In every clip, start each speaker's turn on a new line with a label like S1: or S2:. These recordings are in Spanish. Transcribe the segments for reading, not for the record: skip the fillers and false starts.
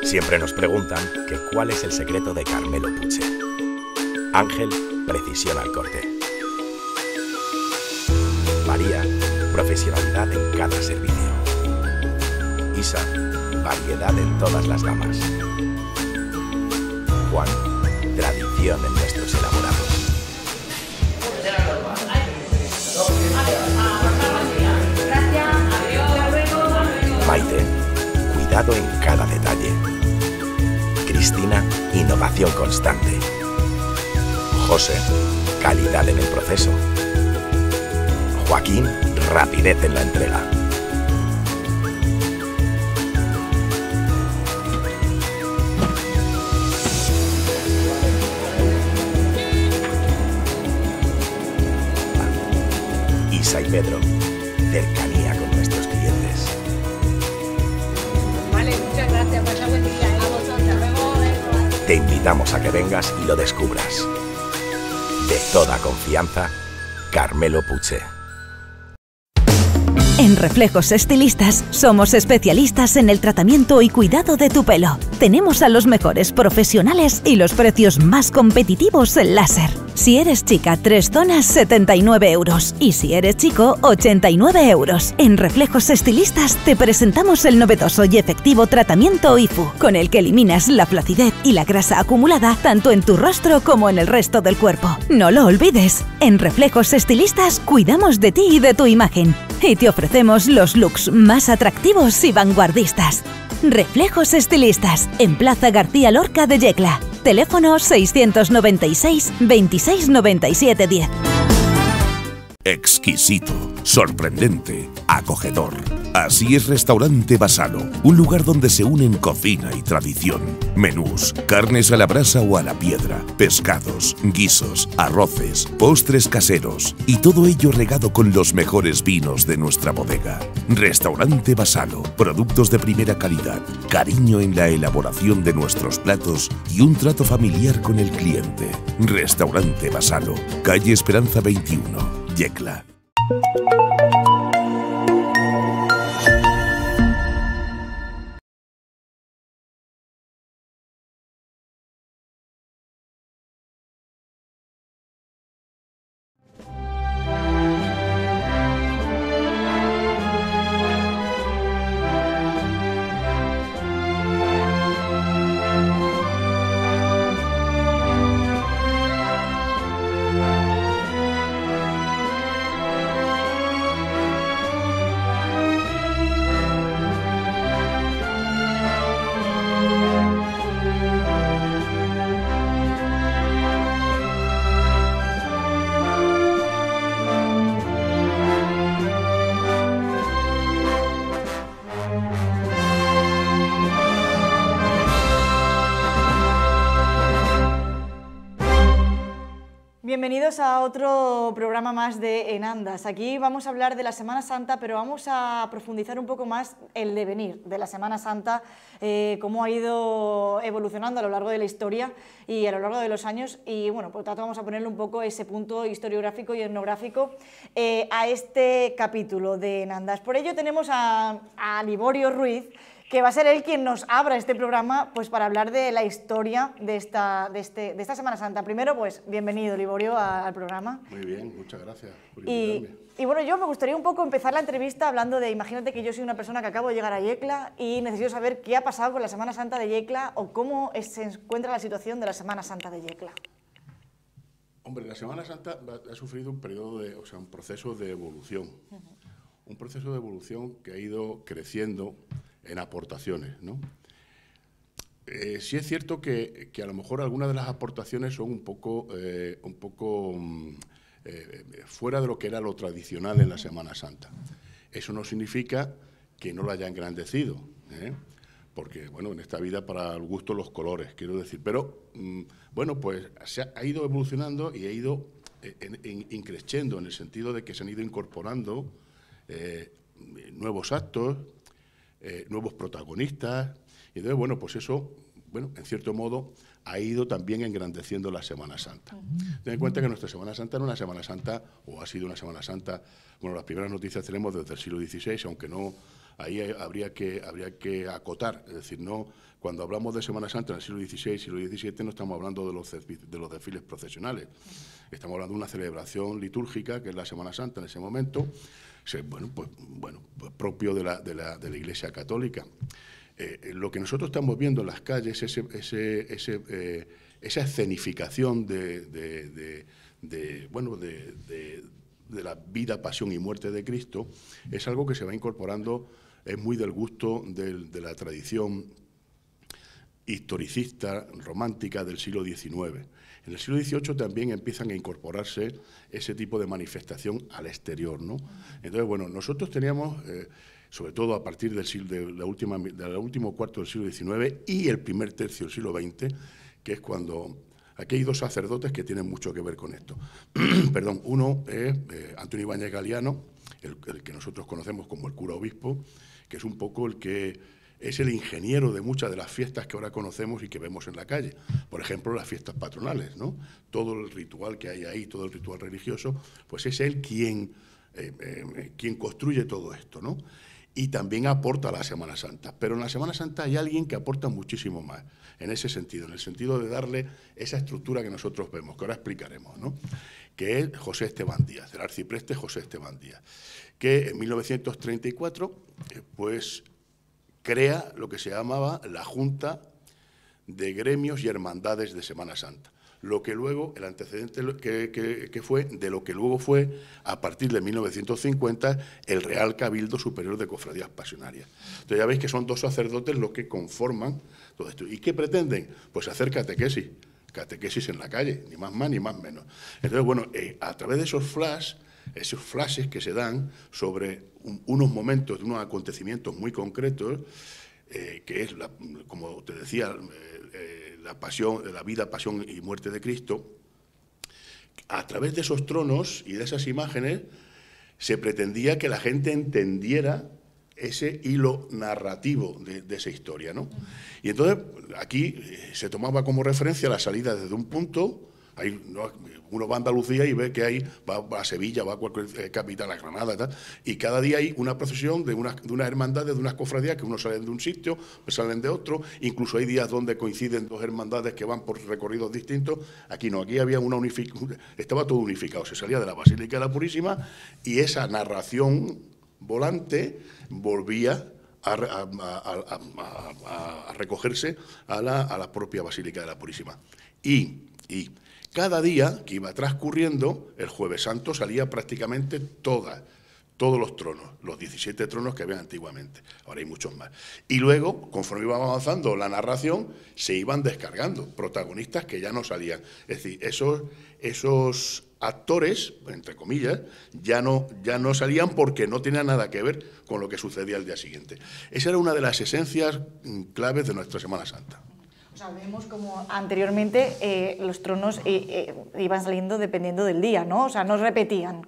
S1: Siempre nos preguntan que cuál es el secreto de Carmelo Puche. Ángel, precisión al corte. María, profesionalidad en cada servicio. Isa, variedad en todas las gamas. Juan, tradición en nuestros elaborados. Maite, cuidado en cada detalle. Cristina, innovación constante. José, calidad en el proceso. Joaquín, rapidez en la entrega. Isa y Pedro, cercanía con nuestros clientes.
S2: Vale, muchas gracias, pasa buen día. A vosotros, luego.
S1: Te invitamos a que vengas y lo descubras. De toda confianza, Carmelo Puche.
S3: En Reflejos Estilistas somos especialistas en el tratamiento y cuidado de tu pelo. Tenemos a los mejores profesionales y los precios más competitivos en láser. Si eres chica, 3 zonas, 79 euros. Y si eres chico, 89 euros. En Reflejos Estilistas te presentamos el novedoso y efectivo tratamiento IFU, con el que eliminas la flacidez y la grasa acumulada tanto en tu rostro como en el resto del cuerpo. No lo olvides. En Reflejos Estilistas cuidamos de ti y de tu imagen. Y te ofrecemos los looks más atractivos y vanguardistas. Reflejos Estilistas, en Plaza García Lorca de Yecla. Teléfono 696 26 97 10.
S4: Exquisito, sorprendente, acogedor. Así es Restaurante Vasalo, un lugar donde se unen cocina y tradición. Menús, carnes a la brasa o a la piedra, pescados, guisos, arroces, postres caseros y todo ello regado con los mejores vinos de nuestra bodega. Restaurante Vasalo, productos de primera calidad, cariño en la elaboración de nuestros platos y un trato familiar con el cliente. Restaurante Vasalo, calle Esperanza 21. Yecla.
S5: Bienvenidos a otro programa más de En Andas. Aquí vamos a hablar de la Semana Santa, pero vamos a profundizar un poco más el devenir de la Semana Santa, cómo ha ido evolucionando a lo largo de la historia y a lo largo de los años. Y bueno, por tanto vamos a ponerle un poco ese punto historiográfico y etnográfico a este capítulo de En Andas. Por ello tenemos a Liborio Ruiz, que va a ser él quien nos abra este programa, pues para hablar de la historia de esta Semana Santa. Primero, pues bienvenido, Liborio, al programa.
S6: Muy bien, muchas gracias por invitarme.
S5: Y bueno, yo me gustaría un poco empezar la entrevista hablando de, imagínate que yo soy una persona que acabo de llegar a Yecla y necesito saber qué ha pasado con la Semana Santa de Yecla o cómo se encuentra la situación de la Semana Santa de Yecla.
S6: Hombre, la Semana Santa ha sufrido un periodo un proceso de evolución. Un proceso de evolución que ha ido creciendo en aportaciones, ¿no? Sí es cierto que a lo mejor algunas de las aportaciones son un poco fuera de lo que era lo tradicional en la Semana Santa. Eso no significa que no lo haya engrandecido, porque, bueno, en esta vida para el gusto los colores, quiero decir. Pero, bueno, pues ha ido evolucionando y ha ido increciendo en el sentido de que se han ido incorporando nuevos actos, nuevos protagonistas, y entonces, bueno, pues eso bueno, en cierto modo, ha ido también engrandeciendo la Semana Santa. Ten en cuenta que nuestra Semana Santa era una Semana Santa, o ha sido una Semana Santa, bueno, las primeras noticias tenemos desde el siglo XVI, aunque no, ahí habría que acotar, es decir, no, cuando hablamos de Semana Santa en el siglo XVI, siglo XVII, no estamos hablando de los desfiles procesionales, estamos hablando de una celebración litúrgica, que es la Semana Santa en ese momento, pues propio de la Iglesia Católica. Lo que nosotros estamos viendo en las calles, esa escenificación de la vida, pasión y muerte de Cristo, es algo que se va incorporando, es muy del gusto de la tradición historicista, romántica del siglo XIX. En el siglo XVIII también empiezan a incorporarse ese tipo de manifestación al exterior, ¿no? Entonces, bueno, nosotros teníamos, sobre todo a partir del último cuarto del siglo XIX y el primer tercio del siglo XX, que es cuando... Aquí hay dos sacerdotes que tienen mucho que ver con esto. Perdón, uno es Antonio Ibáñez Galiano, el que nosotros conocemos como el cura obispo, que es un poco el que es el ingeniero de muchas de las fiestas que ahora conocemos y que vemos en la calle. Por ejemplo, las fiestas patronales, ¿no? Todo el ritual que hay ahí, todo el ritual religioso, pues es él quien construye todo esto, ¿no? Y también aporta a la Semana Santa. Pero en la Semana Santa hay alguien que aporta muchísimo más, en ese sentido, en el sentido de darle esa estructura que nosotros vemos, que ahora explicaremos, ¿no? Que es José Esteban Díaz, el arcipreste José Esteban Díaz, que en 1934, pues crea lo que se llamaba la Junta de Gremios y Hermandades de Semana Santa, lo que luego, el antecedente que fue, de lo que luego fue, a partir de 1950, el Real Cabildo Superior de Cofradías Pasionarias. Entonces ya veis que son dos sacerdotes los que conforman todo esto. ¿Y qué pretenden? Pues hacer catequesis en la calle, ni más ni más menos. Entonces, bueno, a través de esos flashes que se dan sobre unos momentos, de unos acontecimientos muy concretos, que es, como te decía, la vida, pasión y muerte de Cristo, a través de esos tronos y de esas imágenes se pretendía que la gente entendiera ese hilo narrativo de esa historia, ¿no? Y entonces aquí se tomaba como referencia la salida desde un punto. Ahí, uno va a Andalucía y ve que ahí va a Sevilla, va a cualquier capital, a Granada, tal, y cada día hay una procesión de una hermandad, de unas cofradías, que unos salen de un sitio, pues salen de otro. Incluso hay días donde coinciden dos hermandades que van por recorridos distintos. Aquí no, aquí había estaba todo unificado. Se salía de la Basílica de la Purísima y esa narración volante volvía a recogerse a la propia Basílica de la Purísima. Y cada día que iba transcurriendo, el Jueves Santo salía prácticamente todos los tronos, los 17 tronos que había antiguamente. Ahora hay muchos más. Y luego, conforme iba avanzando la narración, se iban descargando protagonistas que ya no salían. Es decir, esos actores, entre comillas, ya no salían porque no tenían nada que ver con lo que sucedía el día siguiente. Esa era una de las esencias claves de nuestra Semana Santa.
S5: O sea, vemos como anteriormente los tronos iban saliendo dependiendo del día, ¿no? O sea, no repetían.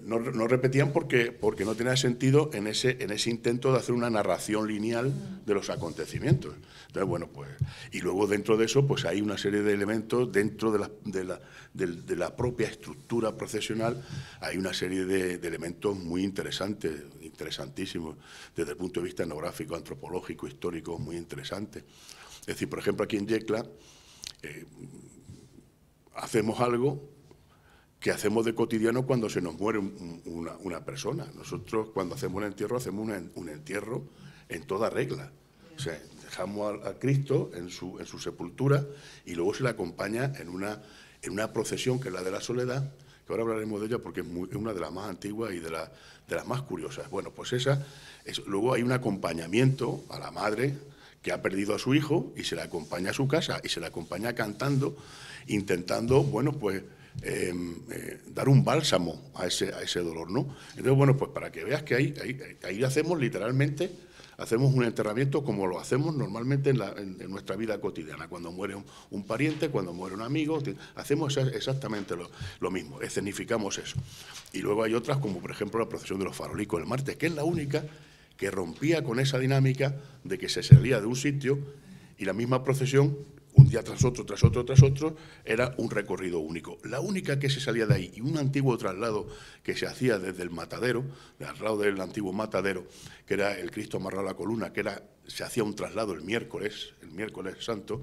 S6: No repetían porque no tenía sentido en ese intento de hacer una narración lineal de los acontecimientos. Entonces, bueno, pues, y luego dentro de eso, pues hay una serie de elementos dentro de la propia estructura procesional, hay una serie de elementos muy interesantísimos, desde el punto de vista etnográfico, antropológico, histórico, muy interesantes. Es decir, por ejemplo, aquí en Yecla hacemos algo que hacemos de cotidiano cuando se nos muere una persona. Nosotros, cuando hacemos un entierro un entierro en toda regla. O sea, dejamos a Cristo en su sepultura y luego se le acompaña en una procesión que es la de la Soledad, que ahora hablaremos de ella porque es una de las más antiguas y de las más curiosas. Bueno, pues luego hay un acompañamiento a la madre que ha perdido a su hijo y se le acompaña a su casa y se le acompaña cantando, intentando, bueno, pues dar un bálsamo a ese dolor, ¿no? Entonces, bueno, pues para que veas que ahí hacemos literalmente, hacemos un enterramiento como lo hacemos normalmente en nuestra vida cotidiana, cuando muere un pariente, cuando muere un amigo, hacemos exactamente lo mismo, escenificamos eso. Y luego hay otras, como por ejemplo la procesión de los farolicos el martes, que es la única que rompía con esa dinámica de que se salía de un sitio y la misma procesión, un día tras otro, tras otro, tras otro, era un recorrido único. La única que se salía de ahí, y un antiguo traslado que se hacía desde el matadero, al lado del antiguo matadero, que era el Cristo amarrado a la columna, se hacía un traslado el miércoles santo.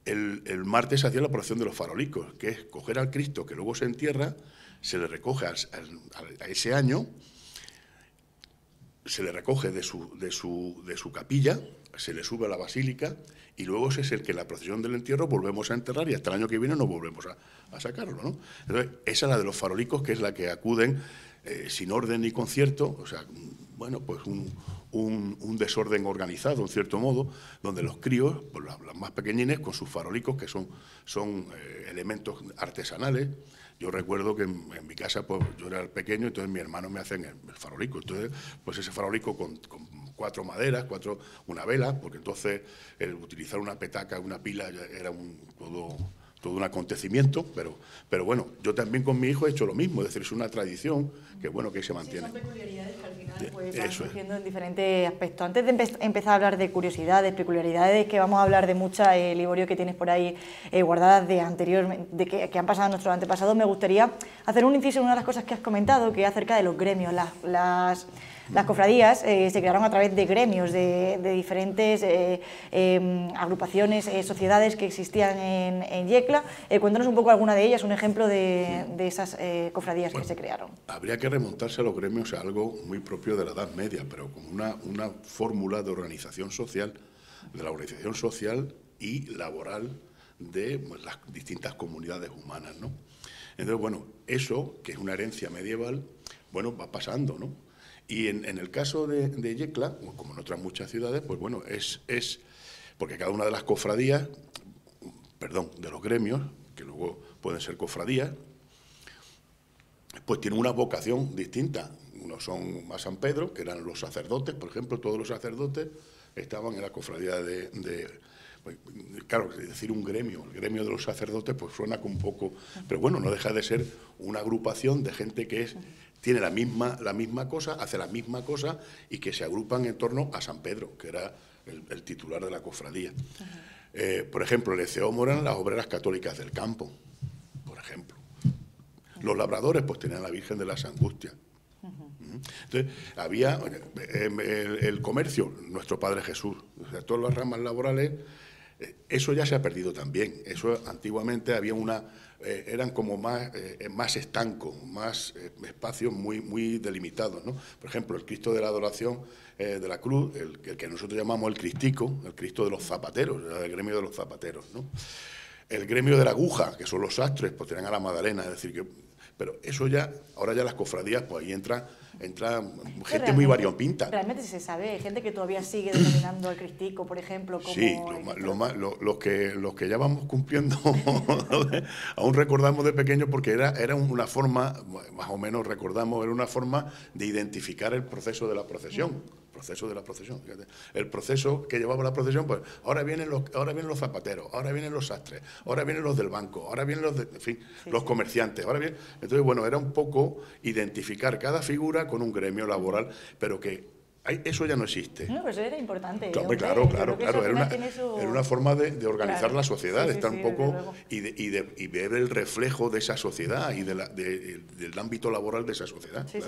S6: El martes se hacía la procesión de los farolicos, que es coger al Cristo que luego se entierra, se le recoge a ese año, se le recoge de su capilla, se le sube a la basílica y luego ese es el que en la procesión del entierro volvemos a enterrar y hasta el año que viene no volvemos a sacarlo, ¿no? Entonces, esa es la de los farolicos, que es la que acuden sin orden ni concierto, o sea, bueno, pues un desorden organizado, en cierto modo, donde los críos, pues las más pequeñines, con sus farolicos, que son elementos artesanales. Yo recuerdo que en mi casa, pues yo era el pequeño, entonces mi hermano me hacen el farolico. Entonces, pues ese farolico con 4 maderas, una vela, porque entonces el utilizar una petaca, una pila, ya era todo un acontecimiento, pero bueno, yo también con mi hijo he hecho lo mismo, es decir, es una tradición que bueno que se mantiene.
S5: Sí, son peculiaridades que al final pues, van
S6: Eso
S5: surgiendo en diferentes aspectos. Antes de empezar a hablar de curiosidades, peculiaridades, que vamos a hablar de muchas, Liborio, que tienes por ahí guardadas que han pasado a nuestros antepasados, me gustaría hacer un inciso en una de las cosas que has comentado, que es acerca de los gremios, las cofradías se crearon a través de gremios, de diferentes agrupaciones, sociedades que existían en Yecla. Cuéntanos un poco alguna de ellas, un ejemplo de esas cofradías que se crearon.
S6: Habría que remontarse a los gremios a algo muy propio de la Edad Media, pero con una fórmula de organización social, y laboral de las distintas comunidades humanas, ¿no? Entonces, bueno, eso, que es una herencia medieval, bueno, va pasando, ¿no? Y en el caso de Yecla, como en otras muchas ciudades, pues bueno, es porque cada una de las cofradías, de los gremios, que luego pueden ser cofradías, pues tienen una vocación distinta. Unos son a San Pedro, que eran los sacerdotes, por ejemplo, todos los sacerdotes estaban en la cofradía pues, claro, decir un gremio, el gremio de los sacerdotes, pues suena como un poco, pero bueno, no deja de ser una agrupación de gente que tiene la misma cosa, hace la misma cosa y que se agrupan en torno a San Pedro, que era el titular de la cofradía. Por ejemplo, el ECEOMO eran las obreras católicas del campo, por ejemplo. Los labradores pues tenían a la Virgen de las Angustias. Entonces, había el comercio, nuestro Padre Jesús, o sea, todas las ramas laborales, eso ya se ha perdido también. Eso antiguamente había eran como más estancos, más espacios muy delimitados, ¿no? Por ejemplo, el Cristo de la Adoración de la Cruz, el que nosotros llamamos el Cristico, el Cristo de los zapateros, el gremio de los zapateros, ¿no? El gremio de la aguja, que son los sastres, pues tenían a la Magdalena, es decir, pero eso ya, ahora ya las cofradías, pues ahí entra gente muy variopinta.
S5: Realmente se sabe, hay gente que todavía sigue denominando al Cristico, por ejemplo, como...
S6: Sí, los que ya vamos cumpliendo, aún recordamos de pequeños porque era una forma, más o menos recordamos, era una forma de identificar el proceso de la procesión. Fíjate. El proceso que llevaba la procesión, pues ahora vienen los zapateros, ahora vienen los sastres, ahora vienen los del banco, ahora vienen los comerciantes, ahora bien. Entonces, bueno, era un poco identificar cada figura con un gremio laboral, pero que eso ya no existe.
S5: No, pues era importante.
S6: Claro. Era una forma de organizar la sociedad, estar un poco y ver el reflejo de esa sociedad y del ámbito laboral de esa sociedad.
S5: Sí.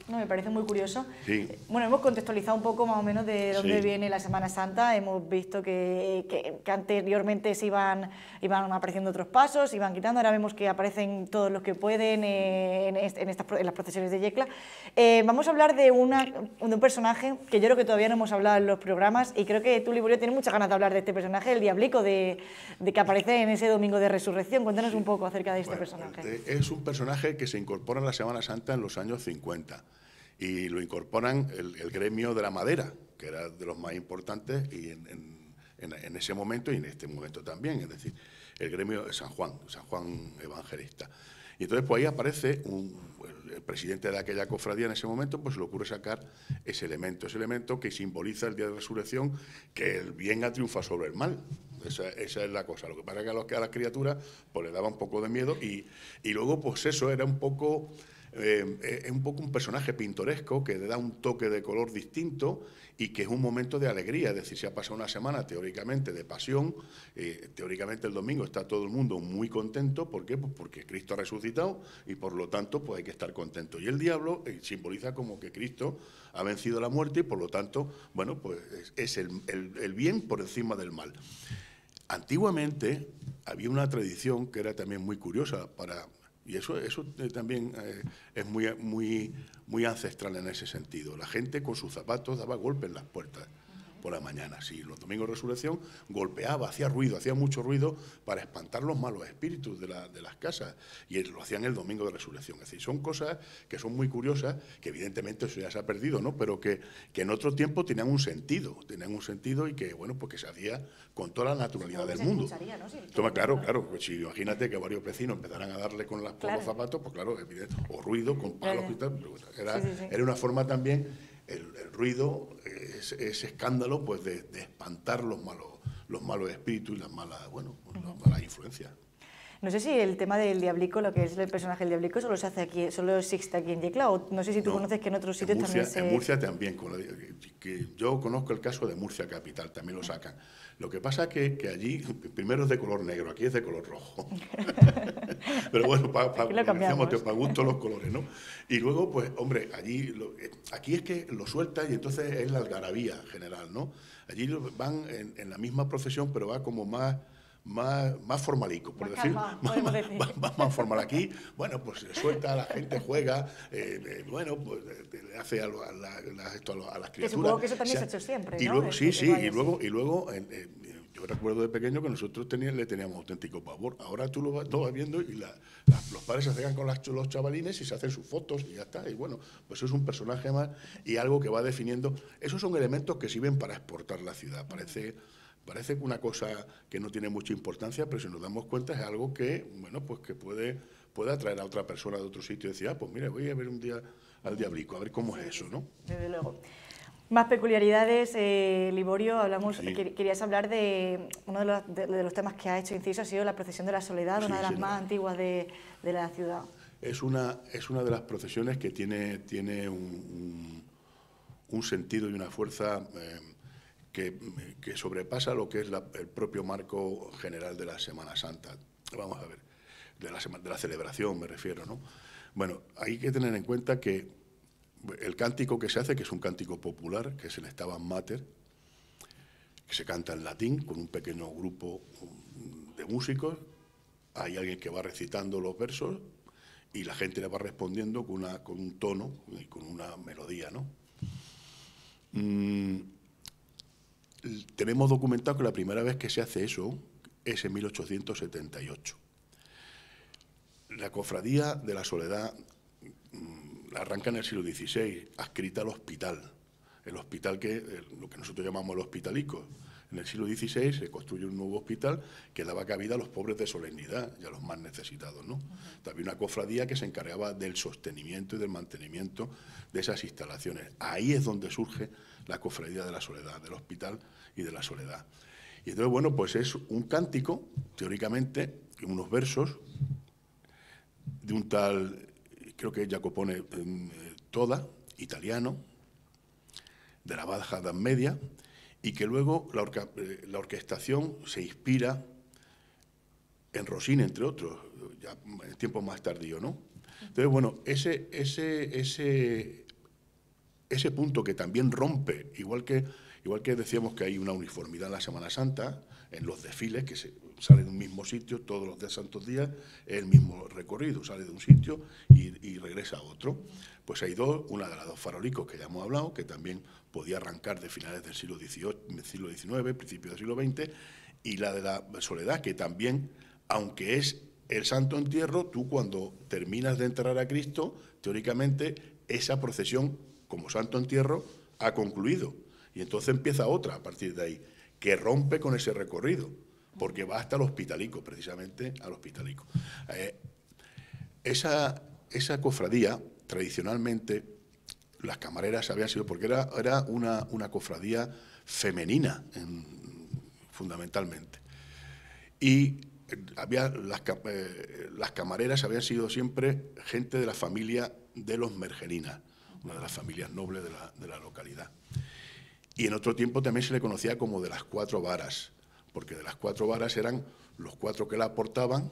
S5: No, me parece muy curioso.
S6: Sí.
S5: Bueno, hemos contextualizado un poco más o menos de dónde viene la Semana Santa. Hemos visto que anteriormente iban apareciendo otros pasos, iban quitando. Ahora vemos que aparecen todos los que pueden en las procesiones de Yecla. Vamos a hablar de un personaje que yo creo que todavía no hemos hablado en los programas y creo que tú, Liborio, tienes muchas ganas de hablar de este personaje, el Diablico, de que aparece en ese domingo de resurrección. Cuéntanos un poco acerca de este personaje.
S6: Es un personaje que se incorpora en la Semana Santa en los años 50 y lo incorporan el gremio de la madera, que era de los más importantes y en ese momento y en este momento también, es decir, el gremio de San Juan Evangelista. Y entonces pues ahí aparece el presidente de aquella cofradía en ese momento, pues se le ocurre sacar ese elemento que simboliza el día de resurrección, que el bien triunfa sobre el mal. Esa es la cosa. Lo que pasa es que a las criaturas pues le daba un poco de miedo y luego pues eso era un poco es un poco un personaje pintoresco que le da un toque de color distinto y que es un momento de alegría. Es decir, se ha pasado una semana teóricamente de pasión, teóricamente el domingo está todo el mundo muy contento. ¿Por qué? Pues porque Cristo ha resucitado y por lo tanto pues hay que estar contento. Y el diablo simboliza como que Cristo ha vencido la muerte y por lo tanto, bueno, pues es el bien por encima del mal. Antiguamente había una tradición que era también muy curiosa y eso también es muy ancestral en ese sentido. La gente con sus zapatos daba golpes en las puertas por la mañana. Sí, los domingos de resurrección golpeaba, hacía ruido, hacía mucho ruido para espantar los malos espíritus de las casas. Y lo hacían el domingo de resurrección. Es decir, son cosas que son muy curiosas, que evidentemente eso ya se ha perdido, ¿no? Pero que en otro tiempo tenían un sentido y que, bueno, pues que se hacía con toda la naturalidad del mundo.
S5: ¿No? Sí,
S6: claro, pues si imagínate que varios vecinos empezaran a darle con los zapatos, pues claro, evidente, o ruido, con palos y tal, era una forma también. El ruido, ese escándalo, pues de espantar los malos espíritus y las malas influencias.
S5: No sé si el tema del diablico, lo que es el personaje del diablico, solo se hace aquí, solo existe aquí en Yecla, o no sé si tú conoces que en otros sitios también se...
S6: En Murcia también, que yo conozco el caso de Murcia Capital, también lo sacan. Lo que pasa es que allí, primero es de color negro, aquí es de color rojo. Pero bueno, para gusto los colores, ¿no? Y luego, pues, hombre, aquí es que lo suelta y entonces es la algarabía general, ¿no? Allí van en la misma procesión, pero va como más formalico, por decir. Más formal. Aquí, bueno, pues se suelta, la gente juega, bueno, pues le hace a las criaturas. Que
S5: supongo que eso también se ha hecho siempre,
S6: y
S5: ¿no?
S6: Luego, sí, y luego yo recuerdo de pequeño que nosotros le teníamos auténtico pavor. Ahora tú lo vas viendo y los padres se acercan con los chavalines y se hacen sus fotos y ya está. Y bueno, pues eso es un personaje más y algo que va definiendo. Esos son elementos que sirven para exportar la ciudad. Parece una cosa que no tiene mucha importancia, pero si nos damos cuenta es algo que, bueno, pues que puede atraer a otra persona de otro sitio y decir, pues mira, voy a ver un día al diablico, a ver cómo es eso, ¿no?
S5: Desde luego. Más peculiaridades, Liborio,
S6: Sí.
S5: Querías hablar de uno de los temas que ha hecho inciso, ha sido la procesión de la Soledad,
S6: Sí,
S5: una de las más antiguas de la ciudad.
S6: Es una de las procesiones que tiene un sentido y una fuerza que sobrepasa lo que es el propio marco general de la Semana Santa. Vamos a ver, de la celebración me refiero, ¿no? Bueno, hay que tener en cuenta que el cántico que se hace, que es un cántico popular, que es el Stabat Mater, que se canta en latín con un pequeño grupo de músicos, hay alguien que va recitando los versos y la gente le va respondiendo con un tono y con una melodía, ¿no? Tenemos documentado que la primera vez que se hace eso es en 1878. La Cofradía de la Soledad arranca en el siglo XVI, adscrita al hospital. El hospital lo que nosotros llamamos el hospitalico. En el siglo XVI se construye un nuevo hospital que daba cabida a los pobres de solemnidad y a los más necesitados, ¿no? Había una cofradía que se encargaba del sostenimiento y del mantenimiento de esas instalaciones. Ahí es donde surge la Cofradía de la Soledad, del hospital y de la soledad. Y entonces, bueno, pues es un cántico, teóricamente, unos versos de un tal, creo que Jacopone Toda, italiano, de la Baja Edad Media, y que luego la orquestación se inspira en Rossini, entre otros, ya en tiempo más tardío, ¿no? Entonces, bueno, ese punto que también rompe, igual que decíamos que hay una uniformidad en la Semana Santa, en los desfiles, que sale de un mismo sitio todos los días santos días, es el mismo recorrido, sale de un sitio y regresa a otro. Pues hay una de las dos farolicos que ya hemos hablado, que también podía arrancar de finales del siglo XIX, principios del siglo XX, y la de la Soledad, que también, aunque es el Santo Entierro, tú cuando terminas de enterrar a Cristo, teóricamente esa procesión como Santo Entierro ha concluido. Y entonces empieza otra a partir de ahí, que rompe con ese recorrido, porque va hasta el hospitalico, precisamente al hospitalico. Esa cofradía, tradicionalmente, las camareras habían sido, porque era una cofradía femenina, fundamentalmente. Y había las camareras habían sido siempre gente de la familia de los Mergelinas, una de las familias nobles de la localidad. Y en otro tiempo también se le conocía como de las 4 varas, porque de las 4 varas eran los 4 que la aportaban,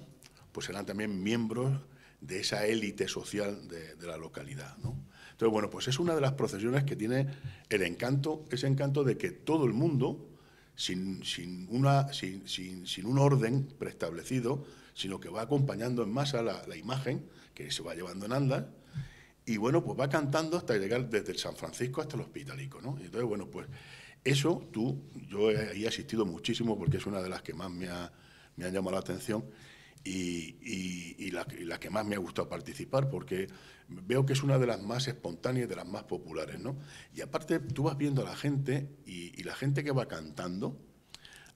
S6: pues eran también miembros de esa élite social de la localidad, ¿no? Entonces, bueno, pues es una de las procesiones que tiene el encanto, ese encanto de que todo el mundo, sin un orden preestablecido, sino que va acompañando en masa la imagen que se va llevando en andas, y bueno, pues va cantando hasta llegar desde el San Francisco hasta el Hospitalico, ¿no? Y entonces, bueno, pues eso yo he asistido muchísimo porque es una de las que más me han llamado la atención y la que más me ha gustado participar, porque veo que es una de las más espontáneas y de las más populares, ¿no? Y aparte tú vas viendo a la gente y la gente que va cantando,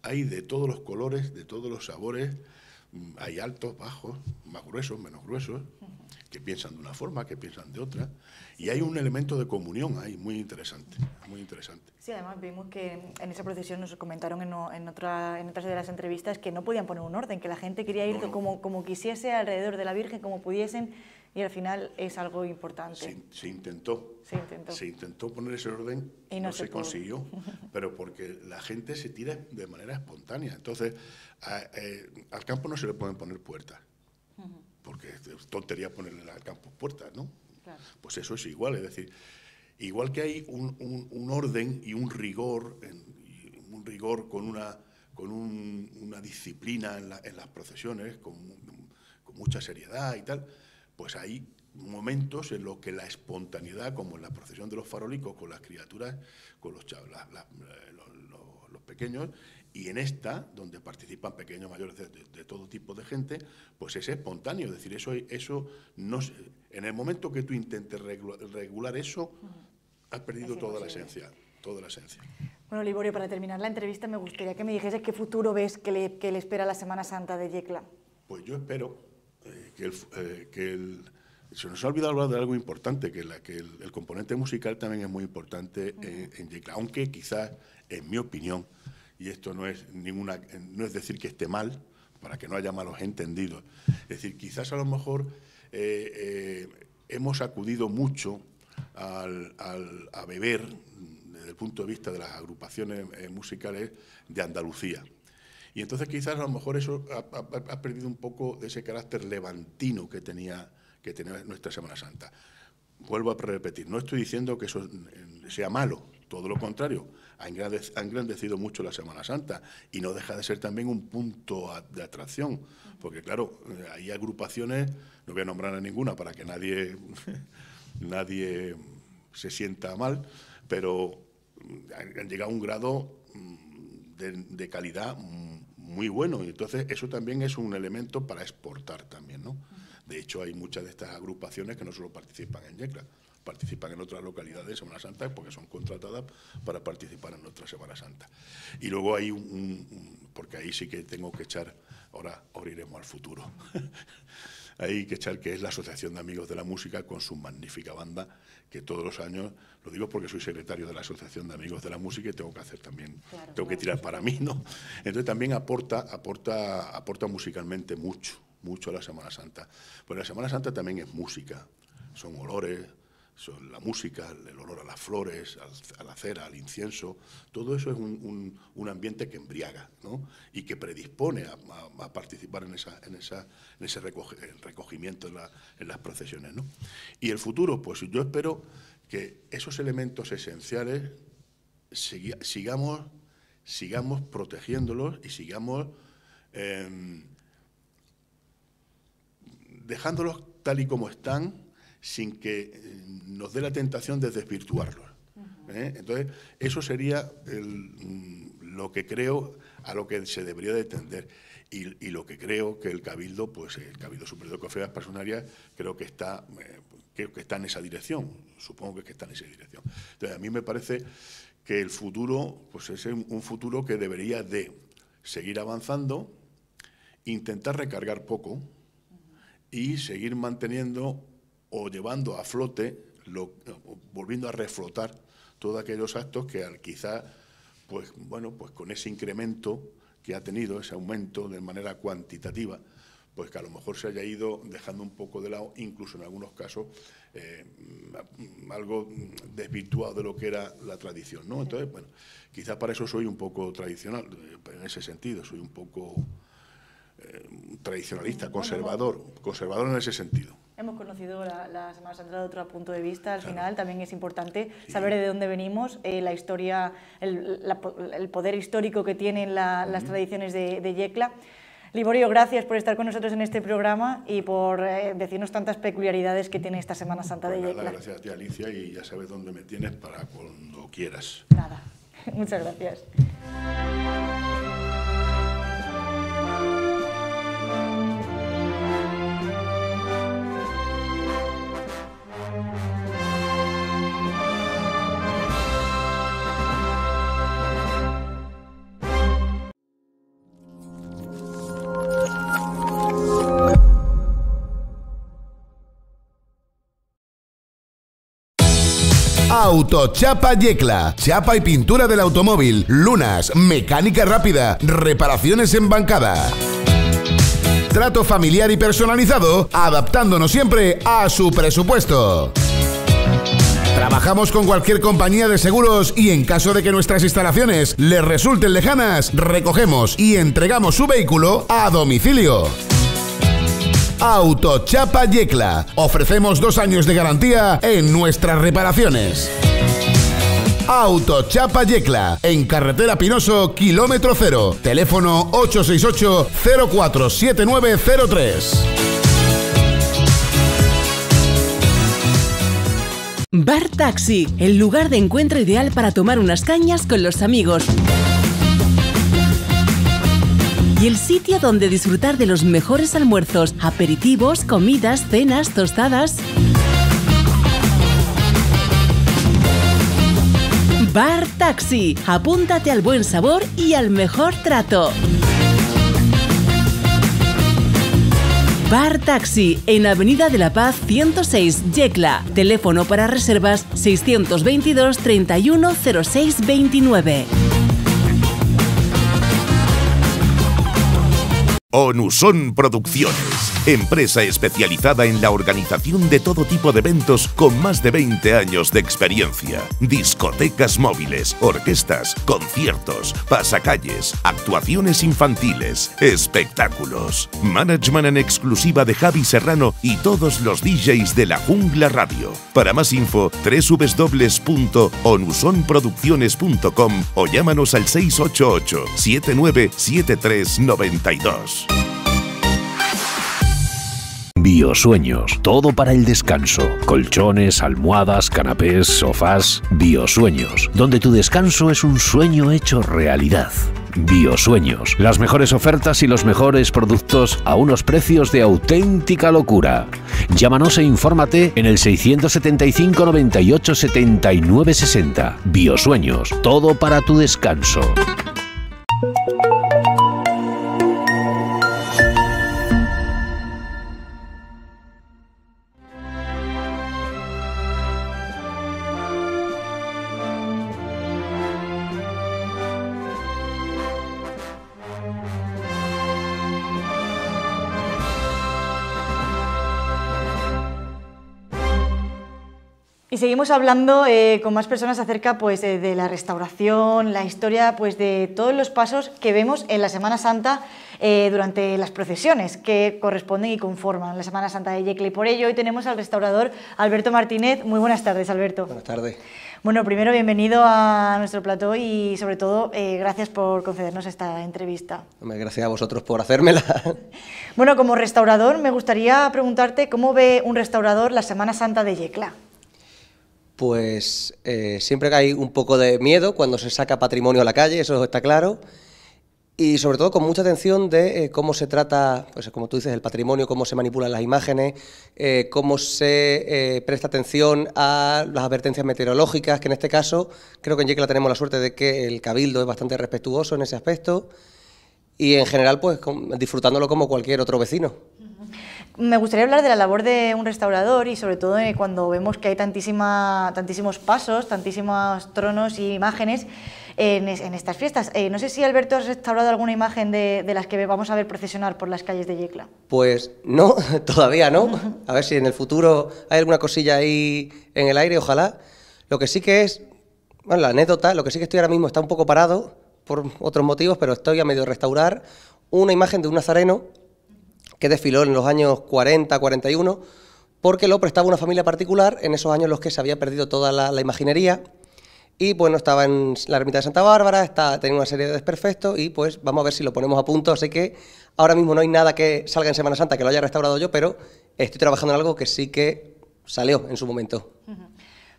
S6: hay de todos los colores, de todos los sabores, hay altos, bajos, más gruesos, menos gruesos, que piensan de una forma, que piensan de otra, y hay un elemento de comunión ahí muy interesante, muy interesante.
S5: Sí, además vimos que en esa procesión nos comentaron en otras de las entrevistas que no podían poner un orden, que la gente quería ir como quisiese alrededor de la Virgen, como pudiesen, y al final es algo importante.
S6: Se intentó poner ese orden y no se consiguió, pero porque la gente se tira de manera espontánea. Entonces, al campo no se le pueden poner puertas, porque es tontería ponerle al campo puertas, ¿no? Claro. Pues eso es igual, es decir, igual que hay un orden y un rigor con una disciplina en las procesiones, con mucha seriedad y tal, pues hay momentos en los que la espontaneidad, como en la procesión de los farolicos, con las criaturas, con los pequeños, y en esta, donde participan pequeños, mayores, de todo tipo de gente, pues es espontáneo. Es decir, eso no, en el momento que tú intentes regular eso, has perdido toda la esencia.
S5: Bueno, Liborio, para terminar la entrevista me gustaría que me dijese qué futuro ves que le espera la Semana Santa de Yecla.
S6: Pues yo espero se nos ha olvidado hablar de algo importante, que el componente musical también es muy importante en Yecla, aunque quizás, en mi opinión, y esto no es decir que esté mal, para que no haya malos entendidos, es decir, quizás a lo mejor hemos acudido mucho a beber, desde el punto de vista de las agrupaciones musicales de Andalucía. Y entonces quizás a lo mejor eso ha perdido un poco de ese carácter levantino que tenía nuestra Semana Santa. Vuelvo a repetir, no estoy diciendo que eso sea malo, todo lo contrario, ha engrandecido mucho la Semana Santa y no deja de ser también un punto de atracción, porque claro, hay agrupaciones, no voy a nombrar a ninguna para que nadie se sienta mal, pero han llegado a un grado de calidad muy bueno, y entonces eso también es un elemento para exportar también, ¿no? De hecho, hay muchas de estas agrupaciones que no solo participan en Yecla, participan en otras localidades de Semana Santa porque son contratadas para participar en nuestra Semana Santa. Y luego hay porque ahí sí que tengo que echar, ahora iremos al futuro, hay que echar, que es la Asociación de Amigos de la Música con su magnífica banda, que todos los años, lo digo porque soy secretario de la Asociación de Amigos de la Música y tengo que hacer también, tengo que tirar para mí, ¿no? Entonces también aporta musicalmente mucho a la Semana Santa. Pues la Semana Santa también es música, son olores, son la música, el olor a las flores, a la cera, al incienso, todo eso es un ambiente que embriaga, ¿no? Y que predispone a participar en ese recogimiento en las procesiones, ¿no? Y el futuro, pues yo espero que esos elementos esenciales sigamos protegiéndolos y sigamos dejándolos tal y como están, sin que nos dé la tentación de desvirtuarlos. Entonces, eso sería lo que creo a lo que se debería de tender. Y lo que creo que el Cabildo, pues el Cabildo Superior de Cofradías Personarias, creo que está en esa dirección. Supongo que está en esa dirección. Entonces, a mí me parece que el futuro, pues es un futuro que debería de seguir avanzando, intentar recargar poco y seguir manteniendo o llevando a flote, volviendo a reflotar todos aquellos actos que quizás, pues bueno, pues con ese incremento que ha tenido, ese aumento de manera cuantitativa, pues que a lo mejor se haya ido dejando un poco de lado, incluso en algunos casos, algo desvirtuado de lo que era la tradición, ¿no? Entonces, bueno, quizás para eso soy un poco tradicional, en ese sentido, soy un poco tradicionalista, conservador en ese sentido.
S5: Hemos conocido la Semana Santa de otro punto de vista, al final también es importante saber de dónde venimos, la historia, el poder histórico que tienen las tradiciones de Yecla. Liborio, gracias por estar con nosotros en este programa y por decirnos tantas peculiaridades que tiene esta Semana Santa de Yecla.
S6: Gracias a ti, Alicia, y ya sabes dónde me tienes para cuando quieras.
S5: Nada, muchas gracias.
S7: Autochapa Yecla, chapa y pintura del automóvil, lunas, mecánica rápida, reparaciones en bancada. Trato familiar y personalizado, adaptándonos siempre a su presupuesto. Trabajamos con cualquier compañía de seguros y en caso de que nuestras instalaciones les resulten lejanas, recogemos y entregamos su vehículo a domicilio. Autochapa Yecla. Ofrecemos 2 años de garantía en nuestras reparaciones. Autochapa Yecla, en Carretera Pinoso, kilómetro 0. Teléfono 868-047903.
S8: Bar Taxi, el lugar de encuentro ideal para tomar unas cañas con los amigos. Y el sitio donde disfrutar de los mejores almuerzos, aperitivos, comidas, cenas, tostadas. Bar Taxi, apúntate al buen sabor y al mejor trato. Bar Taxi, en Avenida de la Paz 106, Yecla. Teléfono para reservas 622 31 06 29.
S4: Onuson Producciones, empresa especializada en la organización de todo tipo de eventos con más de 20 años de experiencia. Discotecas móviles, orquestas, conciertos, pasacalles, actuaciones infantiles, espectáculos. Management en exclusiva de Javi Serrano y todos los DJs de La Jungla Radio. Para más info, www.onusonproducciones.com o llámanos al 688 797392.
S9: Biosueños, todo para el descanso. Colchones, almohadas, canapés, sofás. Biosueños, donde tu descanso es un sueño hecho realidad. Biosueños, las mejores ofertas y los mejores productos a unos precios de auténtica locura. Llámanos e infórmate en el 675 98 79 60. Biosueños, todo para tu descanso.
S5: Y seguimos hablando con más personas acerca pues, de la restauración, la historia pues, de todos los pasos que vemos en la Semana Santa durante las procesiones que corresponden y conforman la Semana Santa de Yecla. Y por ello hoy tenemos al restaurador Alberto Martínez. Muy buenas tardes, Alberto.
S10: Buenas tardes.
S5: Bueno, primero bienvenido a nuestro plató y sobre todo gracias por concedernos esta entrevista.
S10: Gracias a vosotros por hacérmela.
S5: Bueno, como restaurador me gustaría preguntarte cómo ve un restaurador la Semana Santa de Yecla.
S10: Pues siempre que hay un poco de miedo cuando se saca patrimonio a la calle, eso está claro, y sobre todo con mucha atención de cómo se trata, pues como tú dices, el patrimonio, cómo se manipulan las imágenes, cómo se presta atención a las advertencias meteorológicas, que en este caso creo que en Yecla tenemos la suerte de que el Cabildo es bastante respetuoso en ese aspecto, y en general pues disfrutándolo como cualquier otro vecino.
S5: Me gustaría hablar de la labor de un restaurador y sobre todo cuando vemos que hay tantísimos pasos, tantísimos tronos y imágenes en estas fiestas. No sé si, Alberto, has restaurado alguna imagen de las que vamos a ver procesionar por las calles de Yecla.
S10: Pues no, todavía no. A ver si en el futuro hay alguna cosilla ahí en el aire, ojalá. Lo que sí que es, bueno, la anécdota, lo que sí que estoy ahora mismo está un poco parado por otros motivos, pero estoy a medio restaurar una imagen de un nazareno que desfiló en los años 40, 41, porque lo prestaba una familia particular en esos años en los que se había perdido toda la imaginería. Y bueno, estaba en la ermita de Santa Bárbara, tenía una serie de desperfectos y pues vamos a ver si lo ponemos a punto. Así que ahora mismo no hay nada que salga en Semana Santa que lo haya restaurado yo, pero estoy trabajando en algo que sí que salió en su momento.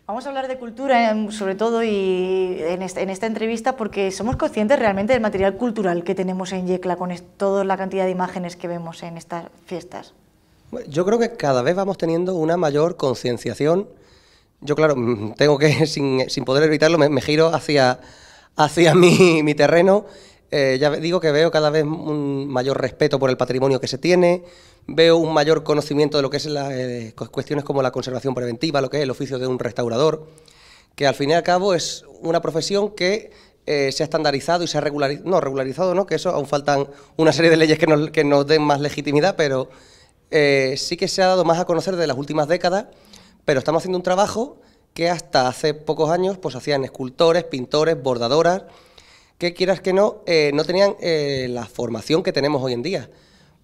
S5: Vamos a hablar de cultura, sobre todo, y en esta entrevista, porque somos conscientes realmente del material cultural que tenemos en Yecla, con toda la cantidad de imágenes que vemos en estas fiestas.
S10: Yo creo que cada vez vamos teniendo una mayor concienciación. Yo, claro, tengo que, sin poder evitarlo, me giro hacia mi terreno. Ya digo que veo cada vez un mayor respeto por el patrimonio que se tiene, veo un mayor conocimiento de lo que es cuestiones como la conservación preventiva, lo que es el oficio de un restaurador, que al fin y al cabo es una profesión que se ha estandarizado y se ha regularizado, ¿no? Que eso aún faltan una serie de leyes que nos den más legitimidad, pero sí que se ha dado más a conocer de las últimas décadas, pero estamos haciendo un trabajo que hasta hace pocos años pues hacían escultores, pintores, bordadoras, que quieras que no tenían la formación que tenemos hoy en día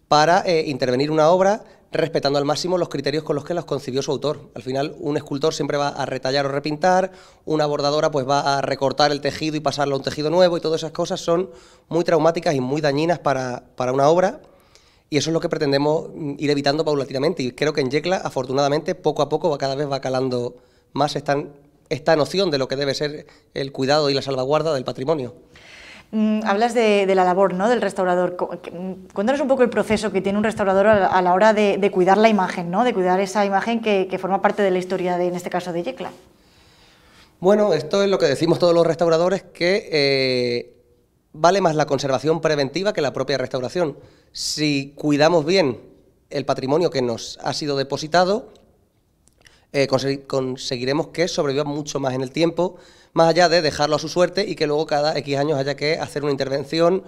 S10: para intervenir una obra respetando al máximo los criterios con los que los concibió su autor. Al final, un escultor siempre va a retallar o repintar, una bordadora pues va a recortar el tejido y pasarlo a un tejido nuevo, y todas esas cosas son muy traumáticas y muy dañinas para una obra, y eso es lo que pretendemos ir evitando paulatinamente, y creo que en Yecla, afortunadamente, poco a poco cada vez va calando más esta noción de lo que debe ser el cuidado y la salvaguarda del patrimonio.
S5: Hablas de la labor, ¿no?, del restaurador. Cuéntanos un poco el proceso que tiene un restaurador a la hora de cuidar la imagen, ¿no?, de cuidar esa imagen que forma parte de la historia, en este caso, de Yecla.
S10: Bueno, esto es lo que decimos todos los restauradores, que vale más la conservación preventiva que la propia restauración. Si cuidamos bien el patrimonio que nos ha sido depositado, conseguiremos que sobreviva mucho más en el tiempo, más allá de dejarlo a su suerte y que luego cada X años haya que hacer una intervención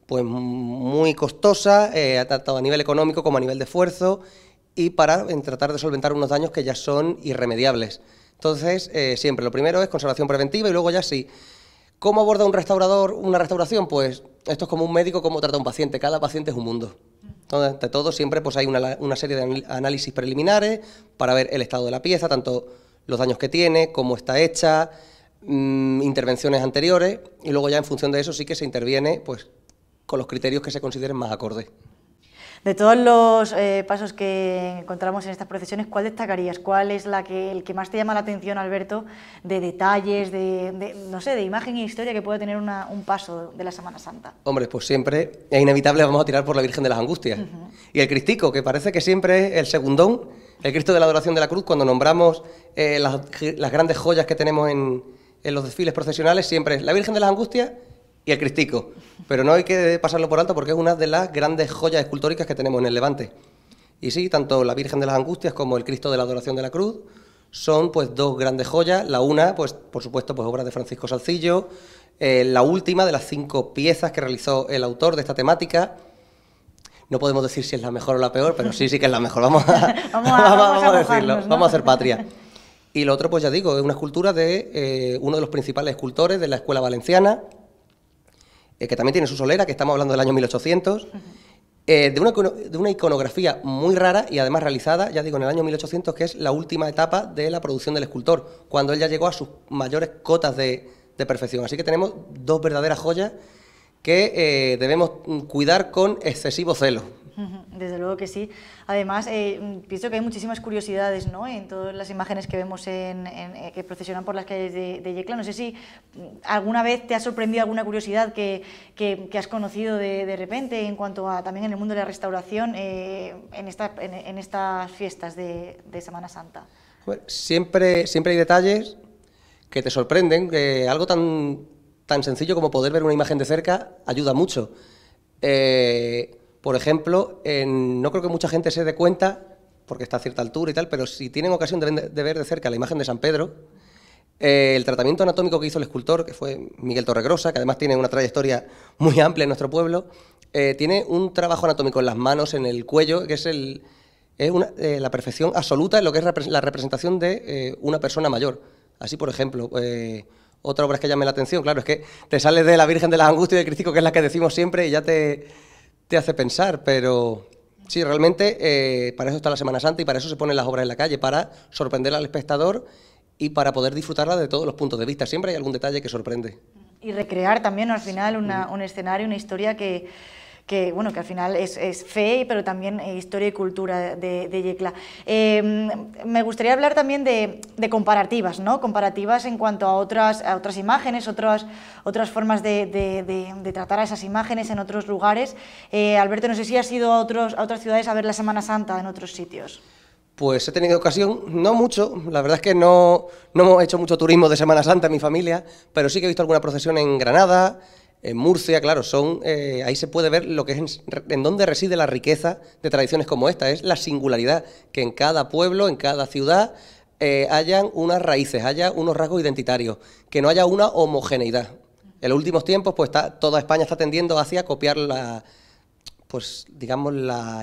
S10: pues muy costosa, tanto a nivel económico como a nivel de esfuerzo, y para tratar de solventar unos daños que ya son irremediables. Entonces, siempre lo primero es conservación preventiva, y luego ya sí. ¿Cómo aborda un restaurador una restauración? Pues esto es como un médico, cómo trata a un paciente. Cada paciente es un mundo. Entonces, ante todo, siempre pues hay una serie de análisis preliminares para ver el estado de la pieza, tanto los daños que tiene, cómo está hecha, intervenciones anteriores, y luego ya en función de eso sí que se interviene pues con los criterios que se consideren más acordes.
S5: De todos los pasos que encontramos en estas procesiones, ¿cuál destacarías? ¿Cuál es el que más te llama la atención, Alberto, de detalles, no sé, de imagen y historia que puede tener un paso de la Semana Santa?
S10: Hombre, pues siempre es inevitable, vamos a tirar por la Virgen de las Angustias. Y el Cristico, que parece que siempre es el segundón, el Cristo de la Adoración de la Cruz. Cuando nombramos las grandes joyas que tenemos en los desfiles procesionales, siempre es la Virgen de las Angustias y el Cristico, pero no hay que pasarlo por alto porque es una de las grandes joyas escultóricas que tenemos en el Levante. Y sí, tanto la Virgen de las Angustias como el Cristo de la Adoración de la Cruz son pues dos grandes joyas. La una, pues por supuesto, pues obra de Francisco Salcillo, la última de las 5 piezas que realizó el autor de esta temática. No podemos decir si es la mejor o la peor, pero sí que es la mejor, vamos a decirlo, ¿no? Vamos a hacer patria. Y lo otro, pues ya digo, es una escultura de uno de los principales escultores de la Escuela Valenciana, que también tiene su solera, que estamos hablando del año 1800, de una iconografía muy rara y además realizada, ya digo, en el año 1800, que es la última etapa de la producción del escultor, cuando él ya llegó a sus mayores cotas de perfección. Así que tenemos dos verdaderas joyas que debemos cuidar con excesivo celo.
S5: Desde luego que sí. Además, pienso que hay muchísimas curiosidades, ¿no?, en todas las imágenes que vemos que procesionan por las calles de Yecla. No sé si alguna vez te ha sorprendido alguna curiosidad que has conocido de repente en cuanto a también en el mundo de la restauración en estas fiestas de Semana Santa.
S10: Bueno, siempre hay detalles que te sorprenden, que algo tan sencillo como poder ver una imagen de cerca ayuda mucho. por ejemplo, no creo que mucha gente se dé cuenta, porque está a cierta altura y tal, pero si tienen ocasión de ver de cerca la imagen de San Pedro, el tratamiento anatómico que hizo el escultor, que fue Miguel Torregrosa, que además tiene una trayectoria muy amplia en nuestro pueblo, tiene un trabajo anatómico en las manos, en el cuello, que es la perfección absoluta en lo que es la representación de una persona mayor. Así, por ejemplo, otra obra que llame la atención, claro, es que te sale de la Virgen de las Angustias y del Cristico, que es la que decimos siempre, y ya te hace pensar, pero sí, realmente para eso está la Semana Santa y para eso se ponen las obras en la calle, para sorprender al espectador y para poder disfrutarla de todos los puntos de vista. Siempre hay algún detalle que sorprende. Y
S5: recrear también al final un escenario, una historia que al final es fe, pero también historia y cultura de Yecla. Me gustaría hablar también de comparativas, ¿no? Comparativas en cuanto a otras imágenes, otras formas de tratar a esas imágenes en otros lugares. Alberto, no sé si has ido a otras ciudades a ver la Semana Santa en otros sitios.
S10: Pues he tenido ocasión, no mucho, la verdad es que no hemos hecho mucho turismo de Semana Santa en mi familia, pero sí que he visto alguna procesión en Granada, en Murcia, claro, ahí se puede ver lo que es en dónde reside la riqueza de tradiciones como esta, es la singularidad, que en cada pueblo, en cada ciudad, hayan unas raíces, haya unos rasgos identitarios, que no haya una homogeneidad. En los últimos tiempos, pues toda España está tendiendo hacia copiar la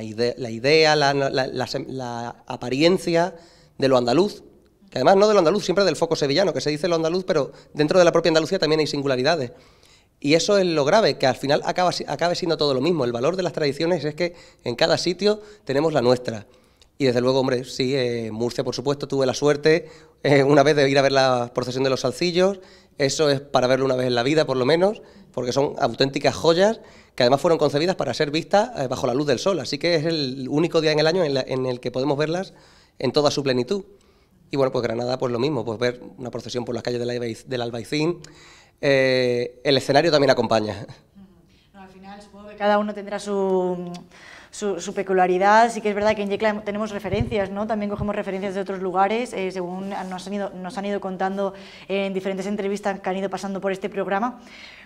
S10: idea, la apariencia de lo andaluz, que además no de lo andaluz, siempre del foco sevillano, que se dice lo andaluz, pero dentro de la propia Andalucía también hay singularidades. Y eso es lo grave, que al final acabe siendo todo lo mismo. El valor de las tradiciones es que en cada sitio tenemos la nuestra. Y desde luego, hombre, sí, Murcia, por supuesto, tuve la suerte una vez de ir a ver la procesión de los salcillos. Eso es para verlo una vez en la vida, por lo menos, porque son auténticas joyas que además fueron concebidas para ser vistas bajo la luz del sol. Así que es el único día en el año en el que podemos verlas en toda su plenitud. Y bueno, pues Granada, pues lo mismo, pues ver una procesión por las calles del Albaicín. El escenario también acompaña.
S5: No, al final supongo que cada uno tendrá su peculiaridad. Sí que es verdad que en Yecla tenemos referencias, ¿no? También cogemos referencias de otros lugares, según nos han ido contando en diferentes entrevistas que han ido pasando por este programa.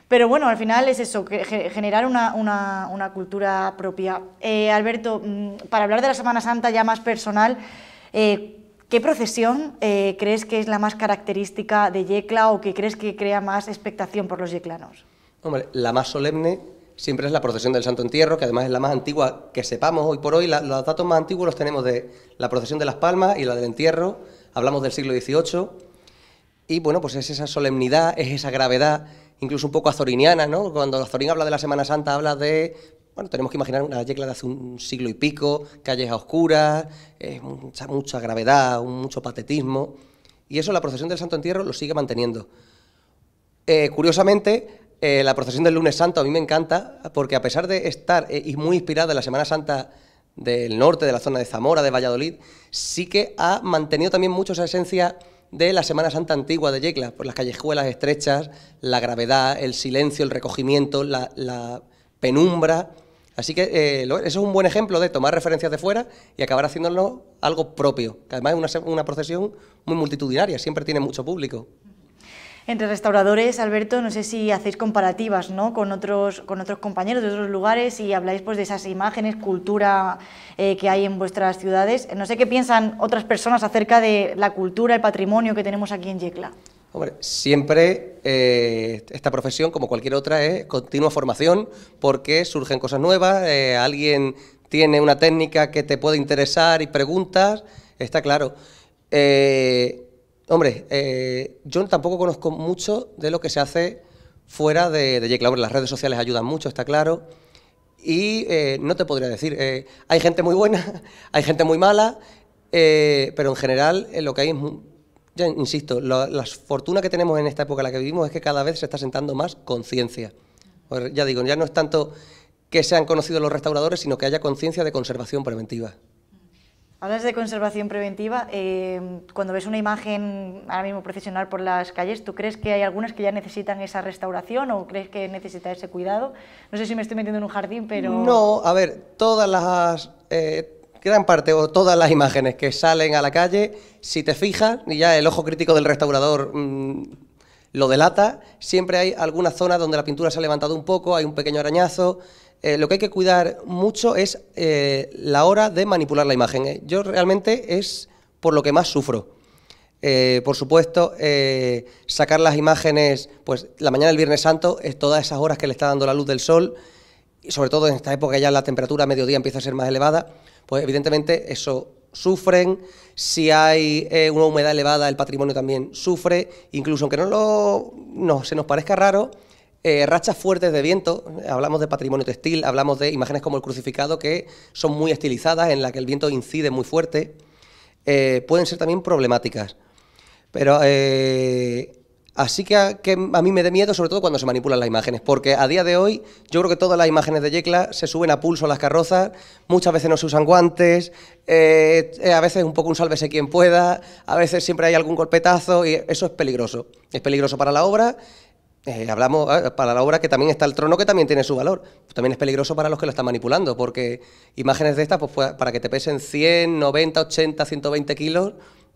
S5: Pero bueno, al final es eso, generar una cultura propia. Alberto, para hablar de la Semana Santa ya más personal, ¿qué procesión crees que es la más característica de Yecla o que crees que crea más expectación por los yeclanos?
S10: Hombre, la más solemne siempre es la procesión del Santo Entierro, que además es la más antigua que sepamos hoy por hoy. Los datos más antiguos los tenemos de la procesión de las Palmas y la del Entierro, hablamos del siglo XVIII, y bueno, pues es esa solemnidad, es esa gravedad, incluso un poco azoriniana, ¿no? Cuando Azorín habla de la Semana Santa, habla de... Bueno, tenemos que imaginar una Yecla de hace un siglo y pico, calles a oscuras, mucha gravedad, mucho patetismo, y eso la procesión del Santo Entierro lo sigue manteniendo. Curiosamente, la procesión del Lunes Santo a mí me encanta, porque a pesar de estar muy inspirada en la Semana Santa del norte, de la zona de Zamora, de Valladolid, sí que ha mantenido también mucho esa esencia de la Semana Santa antigua de Yecla, por las callejuelas estrechas, la gravedad, el silencio, el recogimiento, la penumbra. Así que eso es un buen ejemplo de tomar referencias de fuera y acabar haciéndolo algo propio, que además es una procesión muy multitudinaria, siempre tiene mucho público.
S5: Entre restauradores, Alberto, no sé si hacéis comparativas, ¿no?, con otros compañeros de otros lugares y habláis pues de esas imágenes, cultura que hay en vuestras ciudades. No sé qué piensan otras personas acerca de la cultura, el patrimonio que tenemos aquí en Yecla.
S10: Hombre, siempre esta profesión, como cualquier otra, es continua formación, porque surgen cosas nuevas, alguien tiene una técnica que te puede interesar y preguntas, está claro. Yo tampoco conozco mucho de lo que se hace fuera de Yecla. Las redes sociales ayudan mucho, está claro, y no te podría decir. Hay gente muy buena, hay gente muy mala, pero en general lo que hay es... Ya insisto, la fortuna que tenemos en esta época en la que vivimos es que cada vez se está sentando más conciencia. Ya digo, ya no es tanto que sean conocidos los restauradores, sino que haya conciencia de conservación preventiva.
S5: Hablas de conservación preventiva. Cuando ves una imagen ahora mismo procesional por las calles, ¿tú crees que hay algunas que ya necesitan esa restauración o crees que necesita ese cuidado? No sé si me estoy metiendo en un jardín, pero... No,
S10: a ver, todas las... gran parte o todas las imágenes que salen a la calle, si te fijas, y ya el ojo crítico del restaurador lo delata, siempre hay alguna zona donde la pintura se ha levantado un poco, hay un pequeño arañazo, lo que hay que cuidar mucho es la hora de manipular la imagen. Yo realmente es por lo que más sufro. Por supuesto, sacar las imágenes, pues la mañana del Viernes Santo, es todas esas horas que le está dando la luz del sol, y sobre todo en esta época ya la temperatura a mediodía empieza a ser más elevada, pues evidentemente eso sufren. Si hay una humedad elevada, el patrimonio también sufre, incluso aunque no se nos parezca raro, rachas fuertes de viento, hablamos de patrimonio textil, hablamos de imágenes como el crucificado que son muy estilizadas, en la que el viento incide muy fuerte, pueden ser también problemáticas. Pero así que a mí me da miedo, sobre todo cuando se manipulan las imágenes, porque a día de hoy yo creo que todas las imágenes de Yecla se suben a pulso a las carrozas, muchas veces no se usan guantes, a veces un poco un sálvese quien pueda, a veces siempre hay algún golpetazo y eso es peligroso. Es peligroso para la obra. Hablamos para la obra que también está el trono, que también tiene su valor. También es peligroso para los que lo están manipulando, porque imágenes de estas, pues para que te pesen 100, 90, 80, 120 kilos,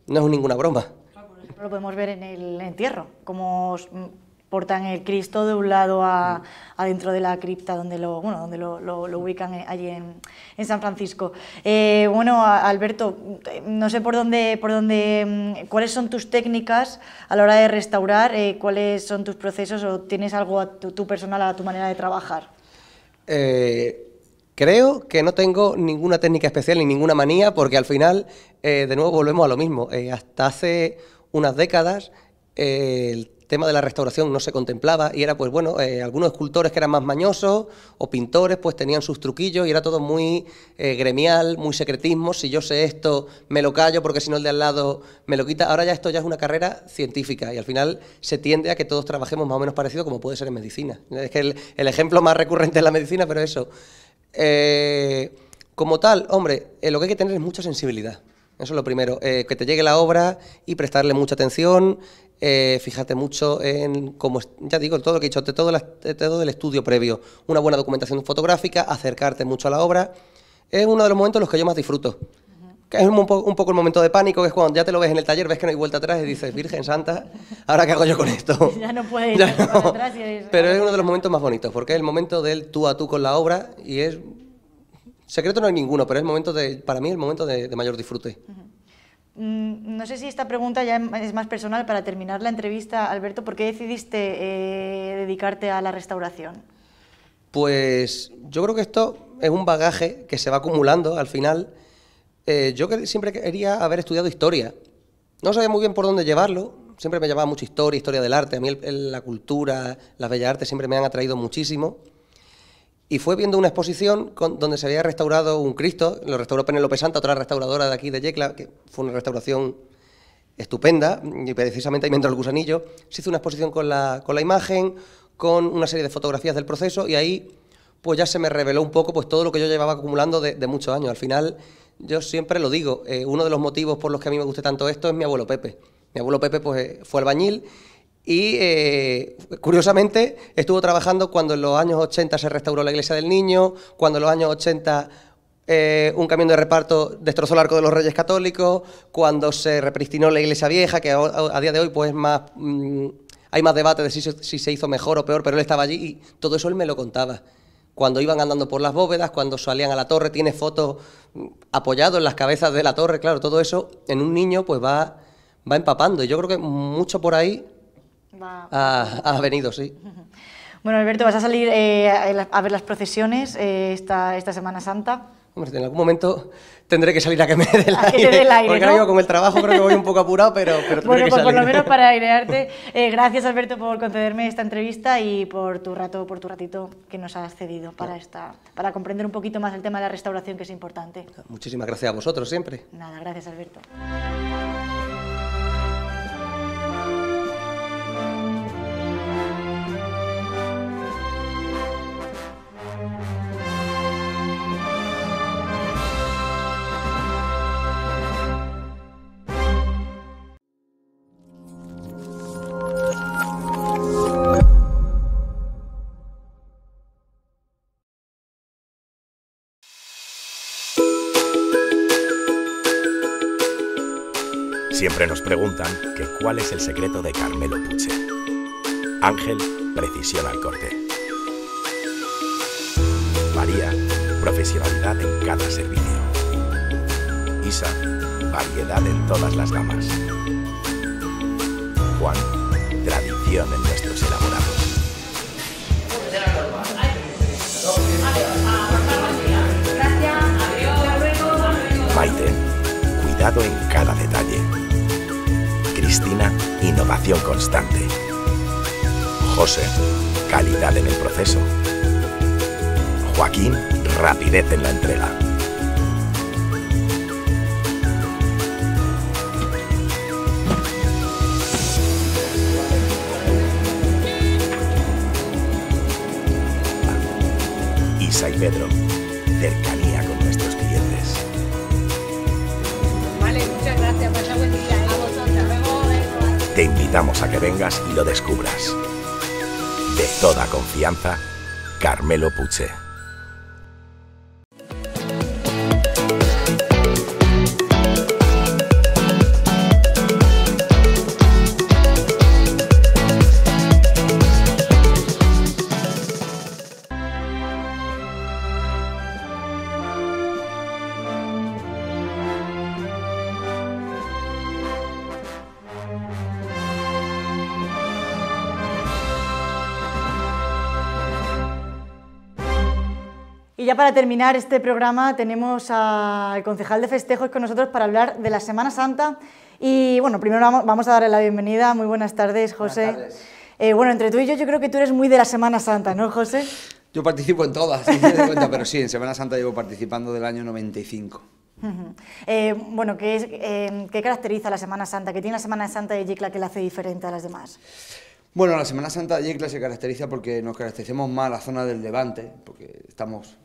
S10: no es ninguna broma.
S5: Por ejemplo, lo podemos ver en el entierro, cómo portan el Cristo de un lado adentro de la cripta donde lo ubican allí en San Francisco. Bueno, Alberto, no sé cuáles son tus técnicas a la hora de restaurar, cuáles son tus procesos, o tienes algo tú personal a tu manera de trabajar.
S10: Creo que no tengo ninguna técnica especial ni ninguna manía, porque al final, de nuevo, volvemos a lo mismo. Hasta hace unas décadas, el tema de la restauración no se contemplaba y era, pues bueno, algunos escultores que eran más mañosos o pintores pues tenían sus truquillos y era todo muy gremial, muy secretismo. Si yo sé esto, me lo callo porque si no el de al lado me lo quita. Ahora ya esto ya es una carrera científica y al final se tiende a que todos trabajemos más o menos parecido, como puede ser en medicina. Es que el ejemplo más recurrente es la medicina, pero eso. Como tal, hombre, lo que hay que tener es mucha sensibilidad. Eso es lo primero, que te llegue la obra y prestarle mucha atención, fíjate mucho en, como ya digo, todo lo que he dicho, todo el estudio previo, una buena documentación fotográfica, acercarte mucho a la obra, es uno de los momentos en los que yo más disfruto. Que es un poco el momento de pánico, que es cuando ya te lo ves en el taller, ves que no hay vuelta atrás y dices, Virgen Santa, ¿ahora qué hago yo con esto?
S5: Ya no puedes ir para atrás.
S10: Pero es uno de los momentos más bonitos, porque es el momento del tú a tú con la obra y es... Secreto no hay ninguno, pero es el momento para mí el momento de mayor disfrute.
S5: No sé si esta pregunta ya es más personal. Para terminar la entrevista, Alberto, ¿por qué decidiste dedicarte a la restauración?
S10: Pues yo creo que esto es un bagaje que se va acumulando al final. Yo siempre quería haber estudiado historia. No sabía muy bien por dónde llevarlo, siempre me llamaba mucho historia del arte. A mí la cultura, las bellas artes siempre me han atraído muchísimo. Y fue viendo una exposición donde se había restaurado un Cristo, lo restauró Penélope Santa, otra restauradora de aquí de Yecla, que fue una restauración estupenda, y precisamente ahí me entró el gusanillo. Se hizo una exposición con la imagen, con una serie de fotografías del proceso, y ahí pues ya se me reveló un poco pues todo lo que yo llevaba acumulando de muchos años. Al final, yo siempre lo digo, uno de los motivos por los que a mí me guste tanto esto es mi abuelo Pepe. Mi abuelo Pepe pues fue albañil, y curiosamente estuvo trabajando cuando en los años 80 se restauró la iglesia del Niño, cuando en los años 80 un camión de reparto destrozó el Arco de los Reyes Católicos, cuando se repristinó la iglesia vieja, que a día de hoy pues hay más debate de si se hizo mejor o peor, pero él estaba allí y todo eso él me lo contaba. Cuando iban andando por las bóvedas, cuando salían a la torre, tiene fotos apoyados en las cabezas de la torre, claro, todo eso en un niño pues va empapando, y yo creo que mucho por ahí ha venido, sí.
S5: Bueno, Alberto, ¿vas a salir a ver las procesiones esta Semana Santa?
S10: Hombre, en algún momento tendré que salir a que me dé el aire, porque ahora con el trabajo creo que voy un poco apurado, pero tendré
S5: bueno,
S10: que
S5: pues
S10: salir.
S5: Por lo menos para airearte. Gracias, Alberto, por concederme esta entrevista y por tu ratito que nos has cedido para comprender un poquito más el tema de la restauración, que es importante.
S10: Muchísimas gracias a vosotros siempre.
S5: Nada, gracias, Alberto.
S1: Siempre nos preguntan que cuál es el secreto de Carmelo Puche. Ángel, precisión al corte. María, profesionalidad en cada servicio. Isa, variedad en todas las gamas. Juan, tradición en nuestros elaborados. Maite, cuidado en cada detalle. Cristina, innovación constante. José, calidad en el proceso. Joaquín, rapidez en la entrega. Isa y Pedro, cercanía con nuestros clientes.
S2: Vale, muchas gracias. Pasa buen día. A vosotros. Luego.
S1: Te invitamos a que vengas y lo descubras. De toda confianza, Carmelo Puche.
S5: Y ya para terminar este programa tenemos al concejal de festejos con nosotros para hablar de la Semana Santa. Y bueno, primero vamos a darle la bienvenida. Muy buenas tardes, José.
S11: Buenas tardes.
S5: Bueno, entre tú y yo creo que tú eres muy de la Semana Santa, ¿no, José?
S11: Yo participo en todas, si me doy cuenta, pero sí, en Semana Santa llevo participando del año 95.
S5: Bueno, ¿qué caracteriza la Semana Santa? ¿Qué tiene la Semana Santa de Yecla que la hace diferente a las demás?
S11: Bueno, la Semana Santa de Yecla se caracteriza porque nos caracterizamos más a la zona del Levante, porque estamos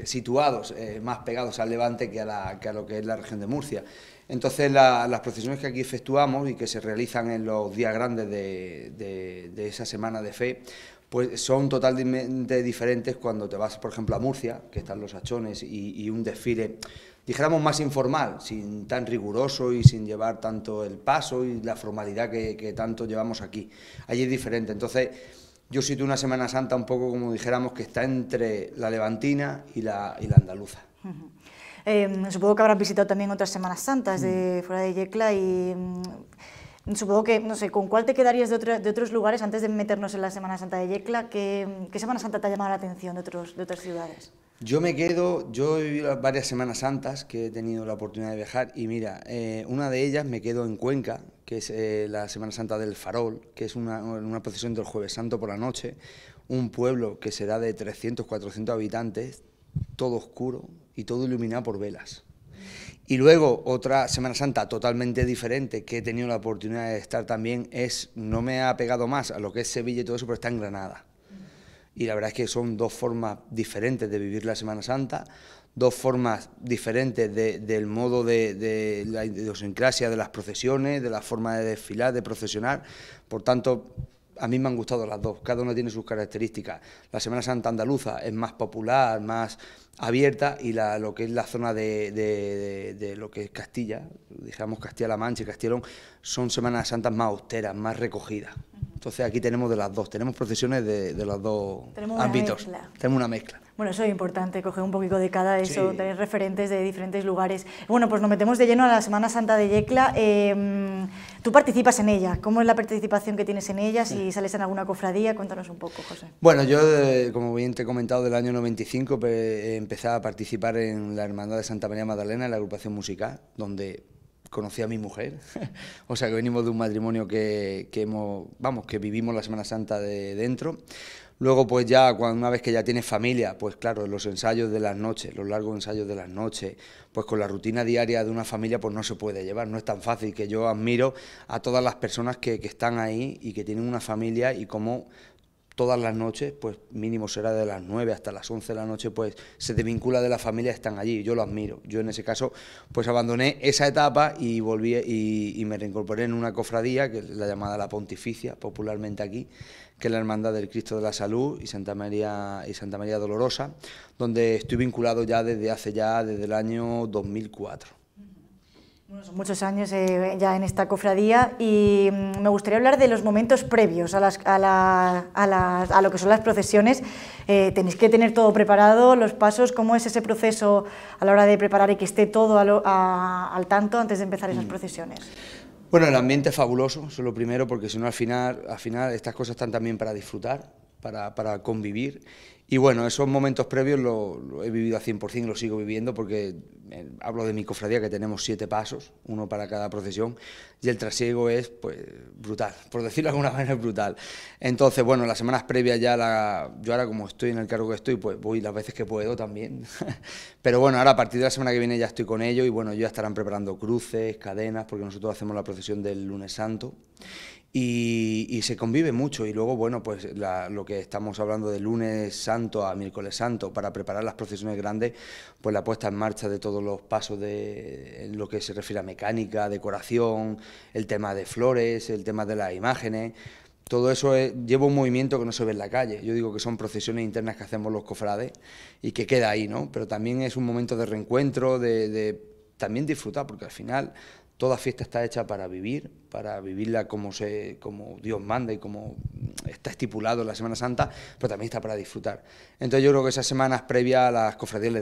S11: situados más pegados al Levante que a lo que es la región de Murcia. Entonces las procesiones que aquí efectuamos y que se realizan en los días grandes de esa semana de fe, pues son totalmente diferentes cuando te vas, por ejemplo, a Murcia, que están los hachones y un desfile, dijéramos, más informal, sin tan riguroso y sin llevar tanto el paso y la formalidad que tanto llevamos aquí. Allí es diferente. Entonces, yo sitúo una Semana Santa un poco, como dijéramos, que está entre la levantina y la andaluza.
S5: Supongo que habrás visitado también otras Semanas Santas de fuera de Yecla y supongo que, no sé, ¿con cuál te quedarías de otros lugares antes de meternos en la Semana Santa de Yecla? ¿Qué Semana Santa te ha llamado la atención de otras ciudades?
S11: Yo he vivido varias Semanas Santas que he tenido la oportunidad de viajar y mira, una de ellas me quedo en Cuenca, que es la Semana Santa del Farol, que es una procesión del Jueves Santo por la noche, un pueblo que será de 300, 400 habitantes, todo oscuro y todo iluminado por velas. Y luego otra Semana Santa totalmente diferente que he tenido la oportunidad de estar también no me ha pegado más a lo que es Sevilla y todo eso, pero está en Granada. Y la verdad es que son dos formas diferentes de vivir la Semana Santa, dos formas diferentes del modo de la idiosincrasia de las procesiones, de la forma de desfilar, de procesionar. Por tanto, a mí me han gustado las dos, cada una tiene sus características. La Semana Santa andaluza es más popular, más abierta, y lo que es la zona de lo que es Castilla, digamos Castilla-La Mancha y Castellón, son Semanas Santas más austeras, más recogidas. Entonces aquí tenemos de las dos, tenemos procesiones de los dos ámbitos. Tenemos una mezcla.
S5: Bueno, eso es importante, coger un poquito de cada eso,
S11: Sí.
S5: tener referentes de diferentes lugares. Bueno, pues nos metemos de lleno a la Semana Santa de Yecla. Tú participas en ella, ¿cómo es la participación que tienes en ella? Si sales en alguna cofradía, cuéntanos un poco, José.
S11: Bueno, yo, como bien te he comentado, del año 95 empecé a participar en la Hermandad de Santa María Magdalena, en la agrupación musical, donde conocí a mi mujer, o sea que venimos de un matrimonio que vivimos la Semana Santa de dentro. Luego, pues ya, una vez que ya tienes familia, pues claro, los ensayos de las noches, los largos ensayos de las noches, pues con la rutina diaria de una familia, pues no se puede llevar, no es tan fácil, que yo admiro a todas las personas que están ahí y que tienen una familia y cómo todas las noches, pues mínimo será de las 9 hasta las 11 de la noche, pues se desvincula de la familia, están allí, yo lo admiro. Yo en ese caso, pues abandoné esa etapa y volví y me reincorporé en una cofradía, que es la llamada La Pontificia, popularmente aquí, que es la Hermandad del Cristo de la Salud y Santa María Dolorosa, donde estoy vinculado ya desde el año 2004.
S5: Bueno, son muchos años ya en esta cofradía y me gustaría hablar de los momentos previos a lo que son las procesiones. Tenéis que tener todo preparado, los pasos, ¿cómo es ese proceso a la hora de preparar y que esté todo al tanto antes de empezar esas procesiones?
S11: Bueno, el ambiente es fabuloso, eso es lo primero, porque si no al final estas cosas están también para disfrutar, para convivir. Y bueno, esos momentos previos lo he vivido a 100%, lo sigo viviendo porque hablo de mi cofradía, que tenemos 7 pasos, uno para cada procesión, y el trasiego es pues brutal, por decirlo de alguna manera es brutal. Entonces, bueno, las semanas previas yo ahora como estoy en el cargo que estoy, pues voy las veces que puedo también. Pero bueno, ahora a partir de la semana que viene ya estoy con ellos y bueno, ya estarán preparando cruces, cadenas, porque nosotros hacemos la procesión del Lunes Santo. Y se convive mucho y luego, bueno, pues lo que estamos hablando de Lunes Santo a Miércoles Santo para preparar las procesiones grandes, pues la puesta en marcha de todos los pasos en lo que se refiere a mecánica, decoración, el tema de flores, el tema de las imágenes, todo eso lleva un movimiento que no se ve en la calle. Yo digo que son procesiones internas que hacemos los cofrades y que queda ahí, ¿no? Pero también es un momento de reencuentro, de también disfrutar, porque al final toda fiesta está hecha para vivirla como Dios manda y como está estipulado en la Semana Santa, pero también está para disfrutar. Entonces yo creo que esas semanas previas a las cofradías le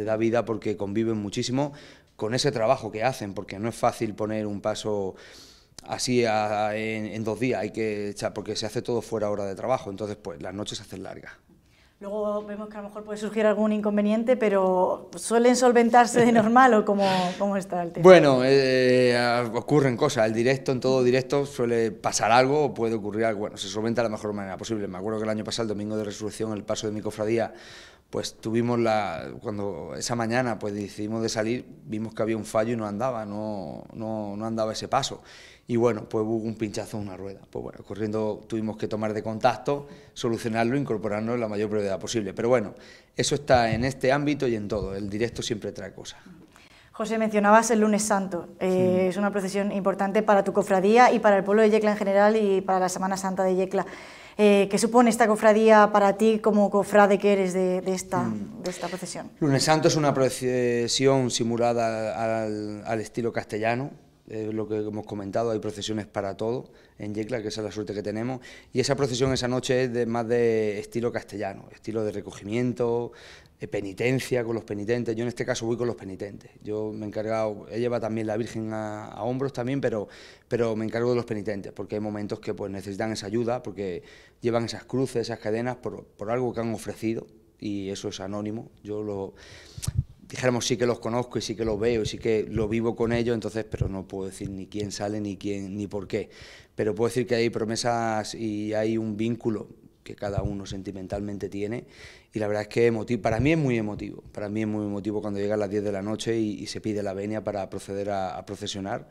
S11: da vida porque conviven muchísimo con ese trabajo que hacen, porque no es fácil poner un paso así en 2 días, porque se hace todo fuera hora de trabajo, entonces pues las noches se hacen largas.
S5: Luego vemos que a lo mejor puede surgir algún inconveniente, pero ¿suelen solventarse de normal o cómo está el tema?
S11: Bueno, ocurren cosas. En todo directo suele pasar algo o puede ocurrir algo. Bueno, se solventa de la mejor manera posible. Me acuerdo que el año pasado, el domingo de Resurrección, el paso de mi cofradía, pues tuvimos cuando esa mañana pues decidimos de salir, vimos que había un fallo y no andaba ese paso. Y bueno, pues hubo un pinchazo en una rueda. Pues bueno, corriendo tuvimos que tomar de contacto, solucionarlo, incorporarnos en la mayor brevedad posible. Pero bueno, eso está en este ámbito y en todo. El directo siempre trae cosas.
S5: José, mencionabas el Lunes Santo. Es una procesión importante para tu cofradía y para el pueblo de Yecla en general y para la Semana Santa de Yecla. ¿Qué supone esta cofradía para ti como cofrade que eres de esta procesión?
S11: Lunes Santo es una procesión simulada al estilo castellano. Lo que hemos comentado, hay procesiones para todo en Yecla, que esa es la suerte que tenemos, y esa procesión esa noche es más de estilo castellano, estilo de recogimiento, penitencia con los penitentes. Yo en este caso voy con los penitentes, yo me he encargado, ella lleva también la Virgen a hombros también, pero me encargo de los penitentes, porque hay momentos que pues necesitan esa ayuda, porque llevan esas cruces, esas cadenas por algo que han ofrecido, y eso es anónimo. Dijéramos sí que los conozco y sí que los veo y sí que lo vivo con ellos, entonces, pero no puedo decir ni quién sale ni por qué. Pero puedo decir que hay promesas y hay un vínculo que cada uno sentimentalmente tiene, y la verdad es que para mí es muy emotivo cuando llegan las 10 de la noche y se pide la venia para proceder a procesionar.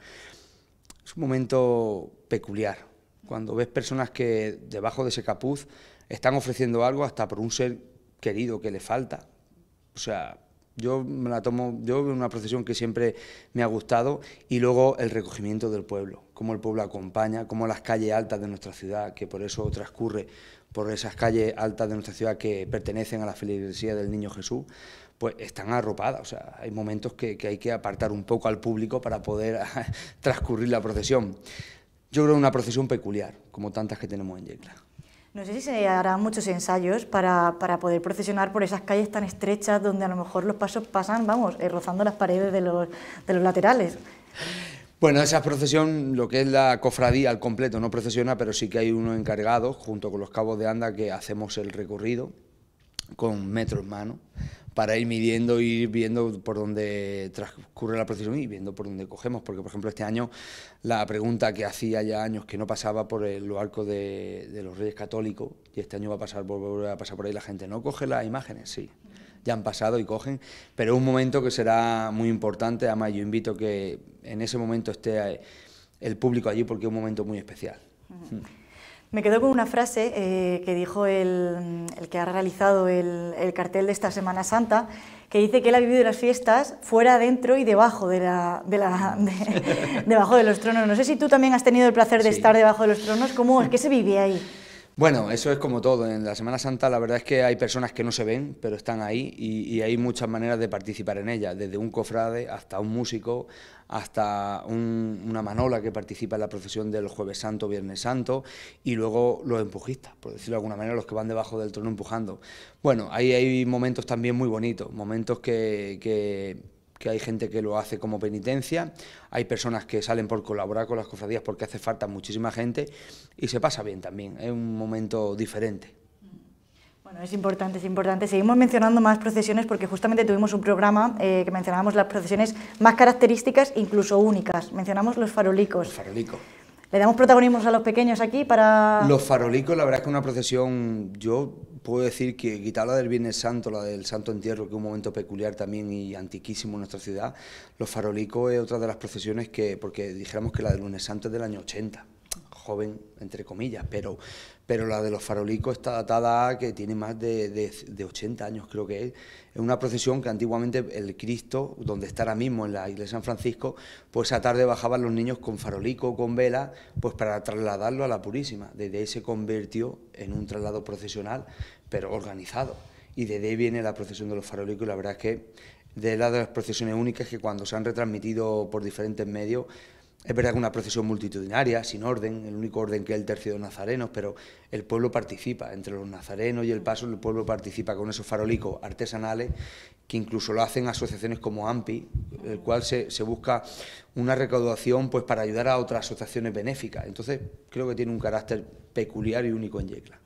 S11: Es un momento peculiar, cuando ves personas que debajo de ese capuz están ofreciendo algo hasta por un ser querido que le falta. O sea, yo veo una procesión que siempre me ha gustado, y luego el recogimiento del pueblo, cómo el pueblo acompaña, cómo las calles altas de nuestra ciudad, que por eso transcurre por esas calles altas de nuestra ciudad que pertenecen a la feligresía del Niño Jesús, pues están arropadas. O sea, hay momentos que hay que apartar un poco al público para poder transcurrir la procesión. Yo creo una procesión peculiar, como tantas que tenemos en Yecla.
S5: No sé si se harán muchos ensayos para poder procesionar por esas calles tan estrechas donde a lo mejor los pasos pasan, rozando las paredes de los laterales.
S11: Bueno, esa procesión, lo que es la cofradía al completo, no procesiona, pero sí que hay uno encargado, junto con los cabos de anda, que hacemos el recorrido con metro en mano, para ir midiendo y ir viendo por dónde transcurre la procesión y viendo por dónde cogemos, porque por ejemplo este año la pregunta que hacía ya años que no pasaba por los arcos de los Reyes Católicos, y este año volver a pasar por ahí, la gente no coge las imágenes, sí, ya han pasado y cogen, pero es un momento que será muy importante. Además yo invito que en ese momento esté el público allí, porque es un momento muy especial.
S5: Me quedo con una frase que dijo el que ha realizado el cartel de esta Semana Santa, que dice que él ha vivido las fiestas fuera, dentro y debajo debajo de los tronos. No sé si tú también has tenido el placer de estar debajo de los tronos. ¿Qué se vive ahí?
S11: Bueno, eso es como todo. En la Semana Santa la verdad es que hay personas que no se ven, pero están ahí y hay muchas maneras de participar en ella, desde un cofrade hasta un músico, hasta una manola que participa en la procesión del Jueves Santo, Viernes Santo, y luego los empujistas, por decirlo de alguna manera, los que van debajo del trono empujando. Bueno, ahí hay momentos también muy bonitos, momentos que hay gente que lo hace como penitencia, hay personas que salen por colaborar con las cofradías porque hace falta muchísima gente y se pasa bien también, es un momento diferente.
S5: Bueno, es importante, es importante. Seguimos mencionando más procesiones porque justamente tuvimos un programa que mencionábamos las procesiones más características, incluso únicas. Mencionamos los farolicos.
S11: Los farolicos.
S5: ¿Le damos protagonismo a los pequeños aquí para...?
S11: Los farolicos, la verdad es que una procesión, yo puedo decir que quitar la del Viernes Santo, la del Santo Entierro, que es un momento peculiar también y antiquísimo en nuestra ciudad, los farolicos es otra de las procesiones que, porque dijéramos que la del Lunes Santo es del año 80, joven, entre comillas, pero la de los farolicos está datada a que tiene más de 80 años, creo que es. Es una procesión que antiguamente el Cristo, donde está ahora mismo en la iglesia de San Francisco, pues esa tarde bajaban los niños con farolico o con vela, pues para trasladarlo a la Purísima. Desde ahí se convirtió en un traslado procesional, pero organizado. Y desde ahí viene la procesión de los farolicos, y la verdad es que de las procesiones únicas que cuando se han retransmitido por diferentes medios, es verdad que una procesión multitudinaria, sin orden, el único orden que es el tercio de nazarenos, pero el pueblo participa, entre los nazarenos y el paso, el pueblo participa con esos farolicos artesanales, que incluso lo hacen asociaciones como AMPI, el cual se busca una recaudación pues para ayudar a otras asociaciones benéficas. Entonces, creo que tiene un carácter peculiar y único en Yecla.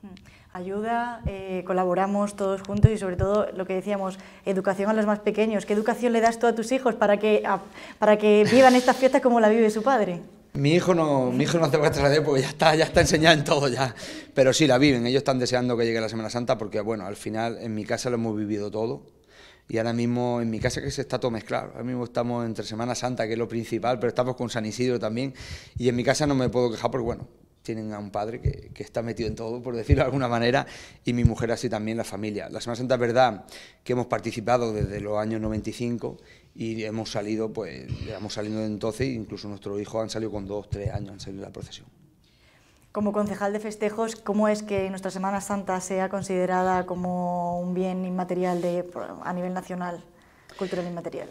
S5: Ayuda, colaboramos todos juntos y sobre todo lo que decíamos, educación a los más pequeños. ¿Qué educación le das tú a tus hijos para que vivan estas fiestas como la vive su padre?
S11: Mi hijo no hace vuestra radio porque ya está enseñado en todo ya, pero sí la viven. Ellos están deseando que llegue la Semana Santa porque, bueno, al final en mi casa lo hemos vivido todo. Y ahora mismo en mi casa que se está todo mezclado. Ahora mismo estamos entre Semana Santa, que es lo principal, pero estamos con San Isidro también. Y en mi casa no me puedo quejar porque, bueno, tienen a un padre que está metido en todo, por decirlo de alguna manera, y mi mujer así también, la familia. La Semana Santa es verdad que hemos participado desde los años 95 y hemos salido de entonces, incluso nuestros hijos han salido con 2 o 3 años, han salido de la procesión.
S5: Como concejal de festejos, ¿cómo es que nuestra Semana Santa sea considerada como un bien inmaterial a nivel nacional, cultural inmaterial?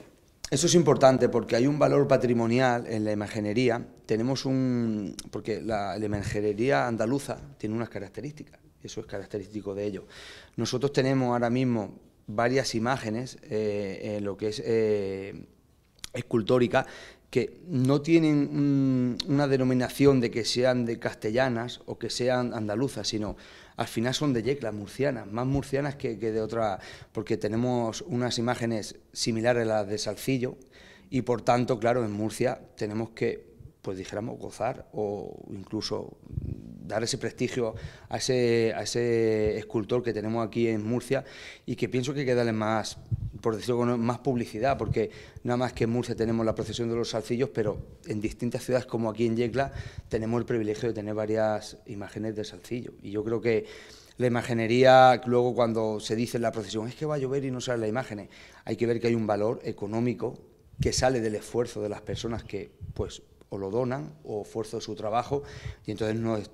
S11: Eso es importante porque hay un valor patrimonial en la imaginería. Porque la imaginería andaluza tiene unas características, eso es característico de ello. Nosotros tenemos ahora mismo varias imágenes en lo que es escultórica que no tienen una denominación de que sean de castellanas o que sean andaluzas, sino al final son de Yecla, murcianas, más murcianas que de otra, porque tenemos unas imágenes similares a las de Salcillo y por tanto, claro, en Murcia tenemos que, pues dijéramos, gozar o incluso dar ese prestigio a ese escultor que tenemos aquí en Murcia y que pienso que hay que darle más, por decirlo, más publicidad, porque nada más que en Murcia tenemos la procesión de los Salcillos, pero en distintas ciudades como aquí en Yecla tenemos el privilegio de tener varias imágenes de Salcillo. Y yo creo que la imaginería, luego cuando se dice en la procesión, es que va a llover y no salen las imágenes, hay que ver que hay un valor económico que sale del esfuerzo de las personas que pues o lo donan o esfuerzo de su trabajo, y entonces no es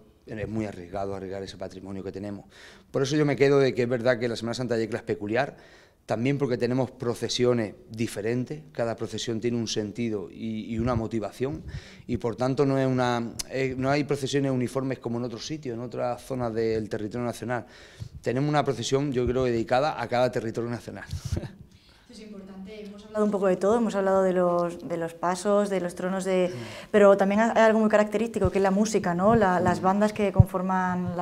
S11: muy arriesgado arriesgar ese patrimonio que tenemos. Por eso yo me quedo de que es verdad que la Semana Santa de Yecla es peculiar, también porque tenemos procesiones diferentes, cada procesión tiene un sentido y una motivación, y por tanto no hay procesiones uniformes como en otros sitios, en otras zonas del territorio nacional. Tenemos una procesión, yo creo, dedicada a cada territorio nacional.
S5: Es importante, hemos hablado un poco de todo, hemos hablado de los pasos, de los tronos, pero también hay algo muy característico que es la música, ¿no? Las bandas que conforman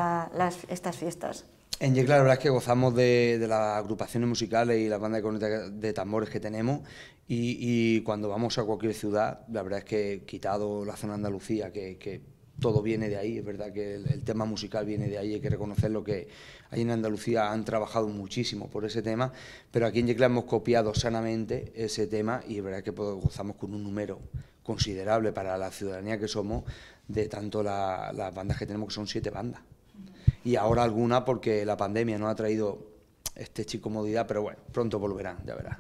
S5: estas fiestas.
S11: En Yecla la verdad es que gozamos de las agrupaciones musicales y las bandas de tambores que tenemos y cuando vamos a cualquier ciudad, la verdad es que quitado la zona de Andalucía, que todo viene de ahí, es verdad que el tema musical viene de ahí, hay que reconocerlo que ahí en Andalucía han trabajado muchísimo por ese tema, pero aquí en Yecla hemos copiado sanamente ese tema y es verdad que gozamos con un número considerable para la ciudadanía que somos de tanto las bandas que tenemos, que son 7 bandas. Y ahora alguna porque la pandemia nos ha traído comodidad, pero bueno, pronto volverán, ya verás.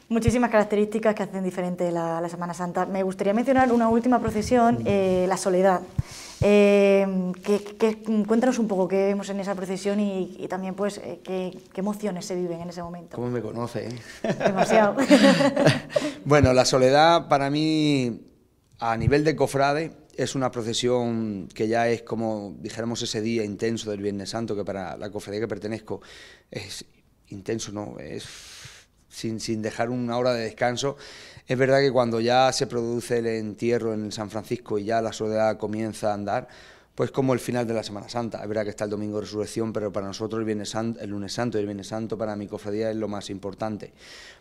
S5: Muchísimas características que hacen diferente la Semana Santa. Me gustaría mencionar una última procesión, la Soledad. Cuéntanos un poco qué vemos en esa procesión y también pues qué emociones se viven en ese momento.
S11: ¿Cómo me conoce?
S5: Demasiado.
S11: Bueno, la soledad para mí, a nivel de cofrade, es una procesión que ya es como, dijéramos, ese día intenso del Viernes Santo, que para la cofradía que pertenezco es intenso, ¿no? Es sin dejar una hora de descanso. Es verdad que cuando ya se produce el entierro en el San Francisco y ya la soledad comienza a andar, pues como el final de la Semana Santa. Es verdad que está el Domingo de Resurrección, pero para nosotros el Lunes Santo y el Viernes Santo para mi cofradía es lo más importante.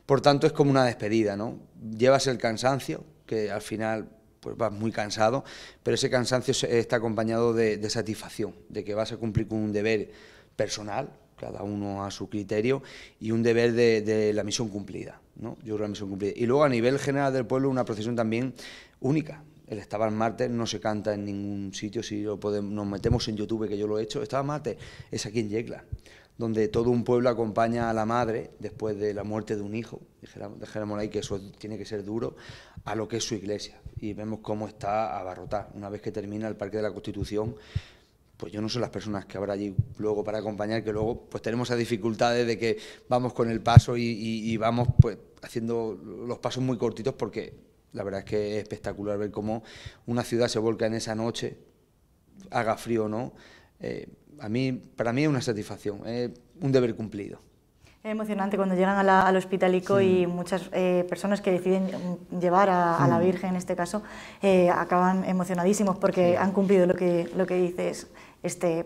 S11: Por tanto, es como una despedida, ¿no? Llevas el cansancio, que al final pues vas muy cansado, pero ese cansancio está acompañado de satisfacción, de que vas a cumplir con un deber personal, cada uno a su criterio, y un deber de la misión cumplida, ¿no? Yo creo la misión cumplida. Y luego a nivel general del pueblo una procesión también única. El Stabat Mater no se canta en ningún sitio, si nos metemos en YouTube, que yo lo he hecho. Stabat Mater es aquí en Yecla, donde todo un pueblo acompaña a la madre después de la muerte de un hijo, dijéramos ahí que eso tiene que ser duro, a lo que es su iglesia. Y vemos cómo está abarrotada. Una vez que termina el Parque de la Constitución, pues yo no sé las personas que habrá allí luego para acompañar, que luego pues tenemos esas dificultades de que vamos con el paso y vamos pues haciendo los pasos muy cortitos, porque la verdad es que es espectacular ver cómo una ciudad se volca en esa noche, haga frío o no. Para mí es una satisfacción, es un deber cumplido.
S5: Es emocionante cuando llegan al Hospitalico y muchas personas que deciden llevar a la Virgen, en este caso, acaban emocionadísimos porque han cumplido lo que dices,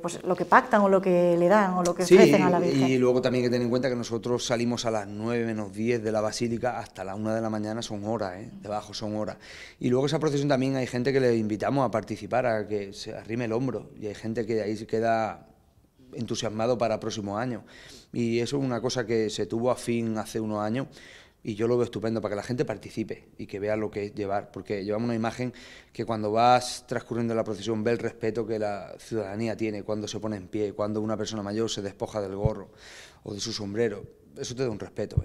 S5: pues lo que pactan o lo que le dan o lo que ofrecen a la Virgen.
S11: Y luego también hay que tener en cuenta que nosotros salimos a las 9 menos 10 de la Basílica hasta las 1 de la mañana, son horas, debajo son horas. Y luego esa procesión también hay gente que le invitamos a participar, a que se arrime el hombro, y hay gente que de ahí se queda entusiasmado para próximos años. Y eso es una cosa que se tuvo a fin hace unos años y yo lo veo estupendo para que la gente participe y que vea lo que es llevar, porque llevamos una imagen que cuando vas transcurriendo la procesión ve el respeto que la ciudadanía tiene cuando se pone en pie, cuando una persona mayor se despoja del gorro o de su sombrero. Eso te da un respeto,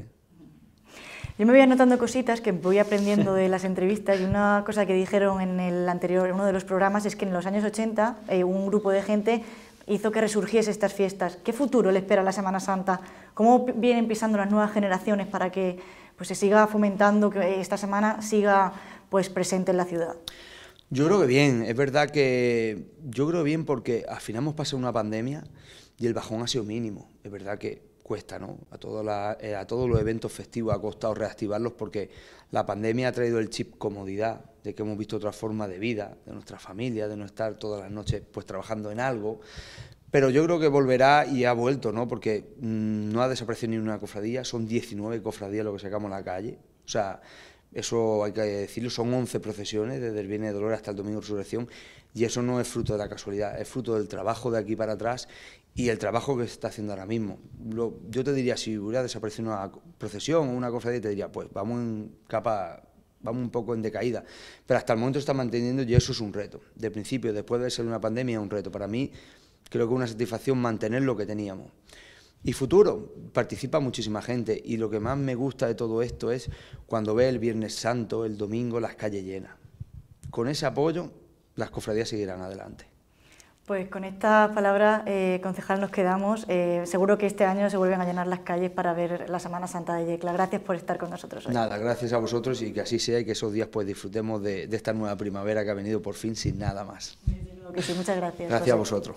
S5: Yo me voy anotando cositas que voy aprendiendo de las entrevistas, y una cosa que dijeron en uno de los programas es que en los años 80 un grupo de gente hizo que resurgiese estas fiestas. ¿Qué futuro le espera a la Semana Santa? ¿Cómo vienen pisando las nuevas generaciones para que pues, se siga fomentando, que esta semana siga pues, presente en la ciudad?
S11: Yo creo que bien, es verdad que yo creo bien porque al final hemos pasado una pandemia y el bajón ha sido mínimo. Es verdad que cuesta, ¿no? A todos los eventos festivos ha costado reactivarlos porque la pandemia ha traído el chip comodidad, de que hemos visto otra forma de vida, de nuestra familia, de no estar todas las noches pues trabajando en algo. Pero yo creo que volverá y ha vuelto, ¿no? Porque no ha desaparecido ni una cofradía, son 19 cofradías lo que sacamos a la calle. O sea, eso hay que decirlo, son 11 procesiones, desde el Viernes de Dolores hasta el Domingo de Resurrección, y eso no es fruto de la casualidad, es fruto del trabajo de aquí para atrás y el trabajo que se está haciendo ahora mismo. Yo te diría, si hubiera desaparecido una procesión o una cofradía, te diría, pues vamos un poco en decaída, pero hasta el momento se está manteniendo y eso es un reto. De principio, después de ser una pandemia, es un reto. Para mí, creo que es una satisfacción mantener lo que teníamos. Y futuro, participa muchísima gente, y lo que más me gusta de todo esto es cuando ve el Viernes Santo, el domingo, las calles llenas. Con ese apoyo, las cofradías seguirán adelante.
S5: Pues con estas palabras, concejal, nos quedamos. Seguro que este año se vuelven a llenar las calles para ver la Semana Santa de Yecla. Gracias por estar con nosotros hoy.
S11: Nada, gracias a vosotros y que así sea y que esos días pues disfrutemos de esta nueva primavera que ha venido por fin sin nada más.
S5: Que sí, muchas gracias.
S11: Gracias a vosotros.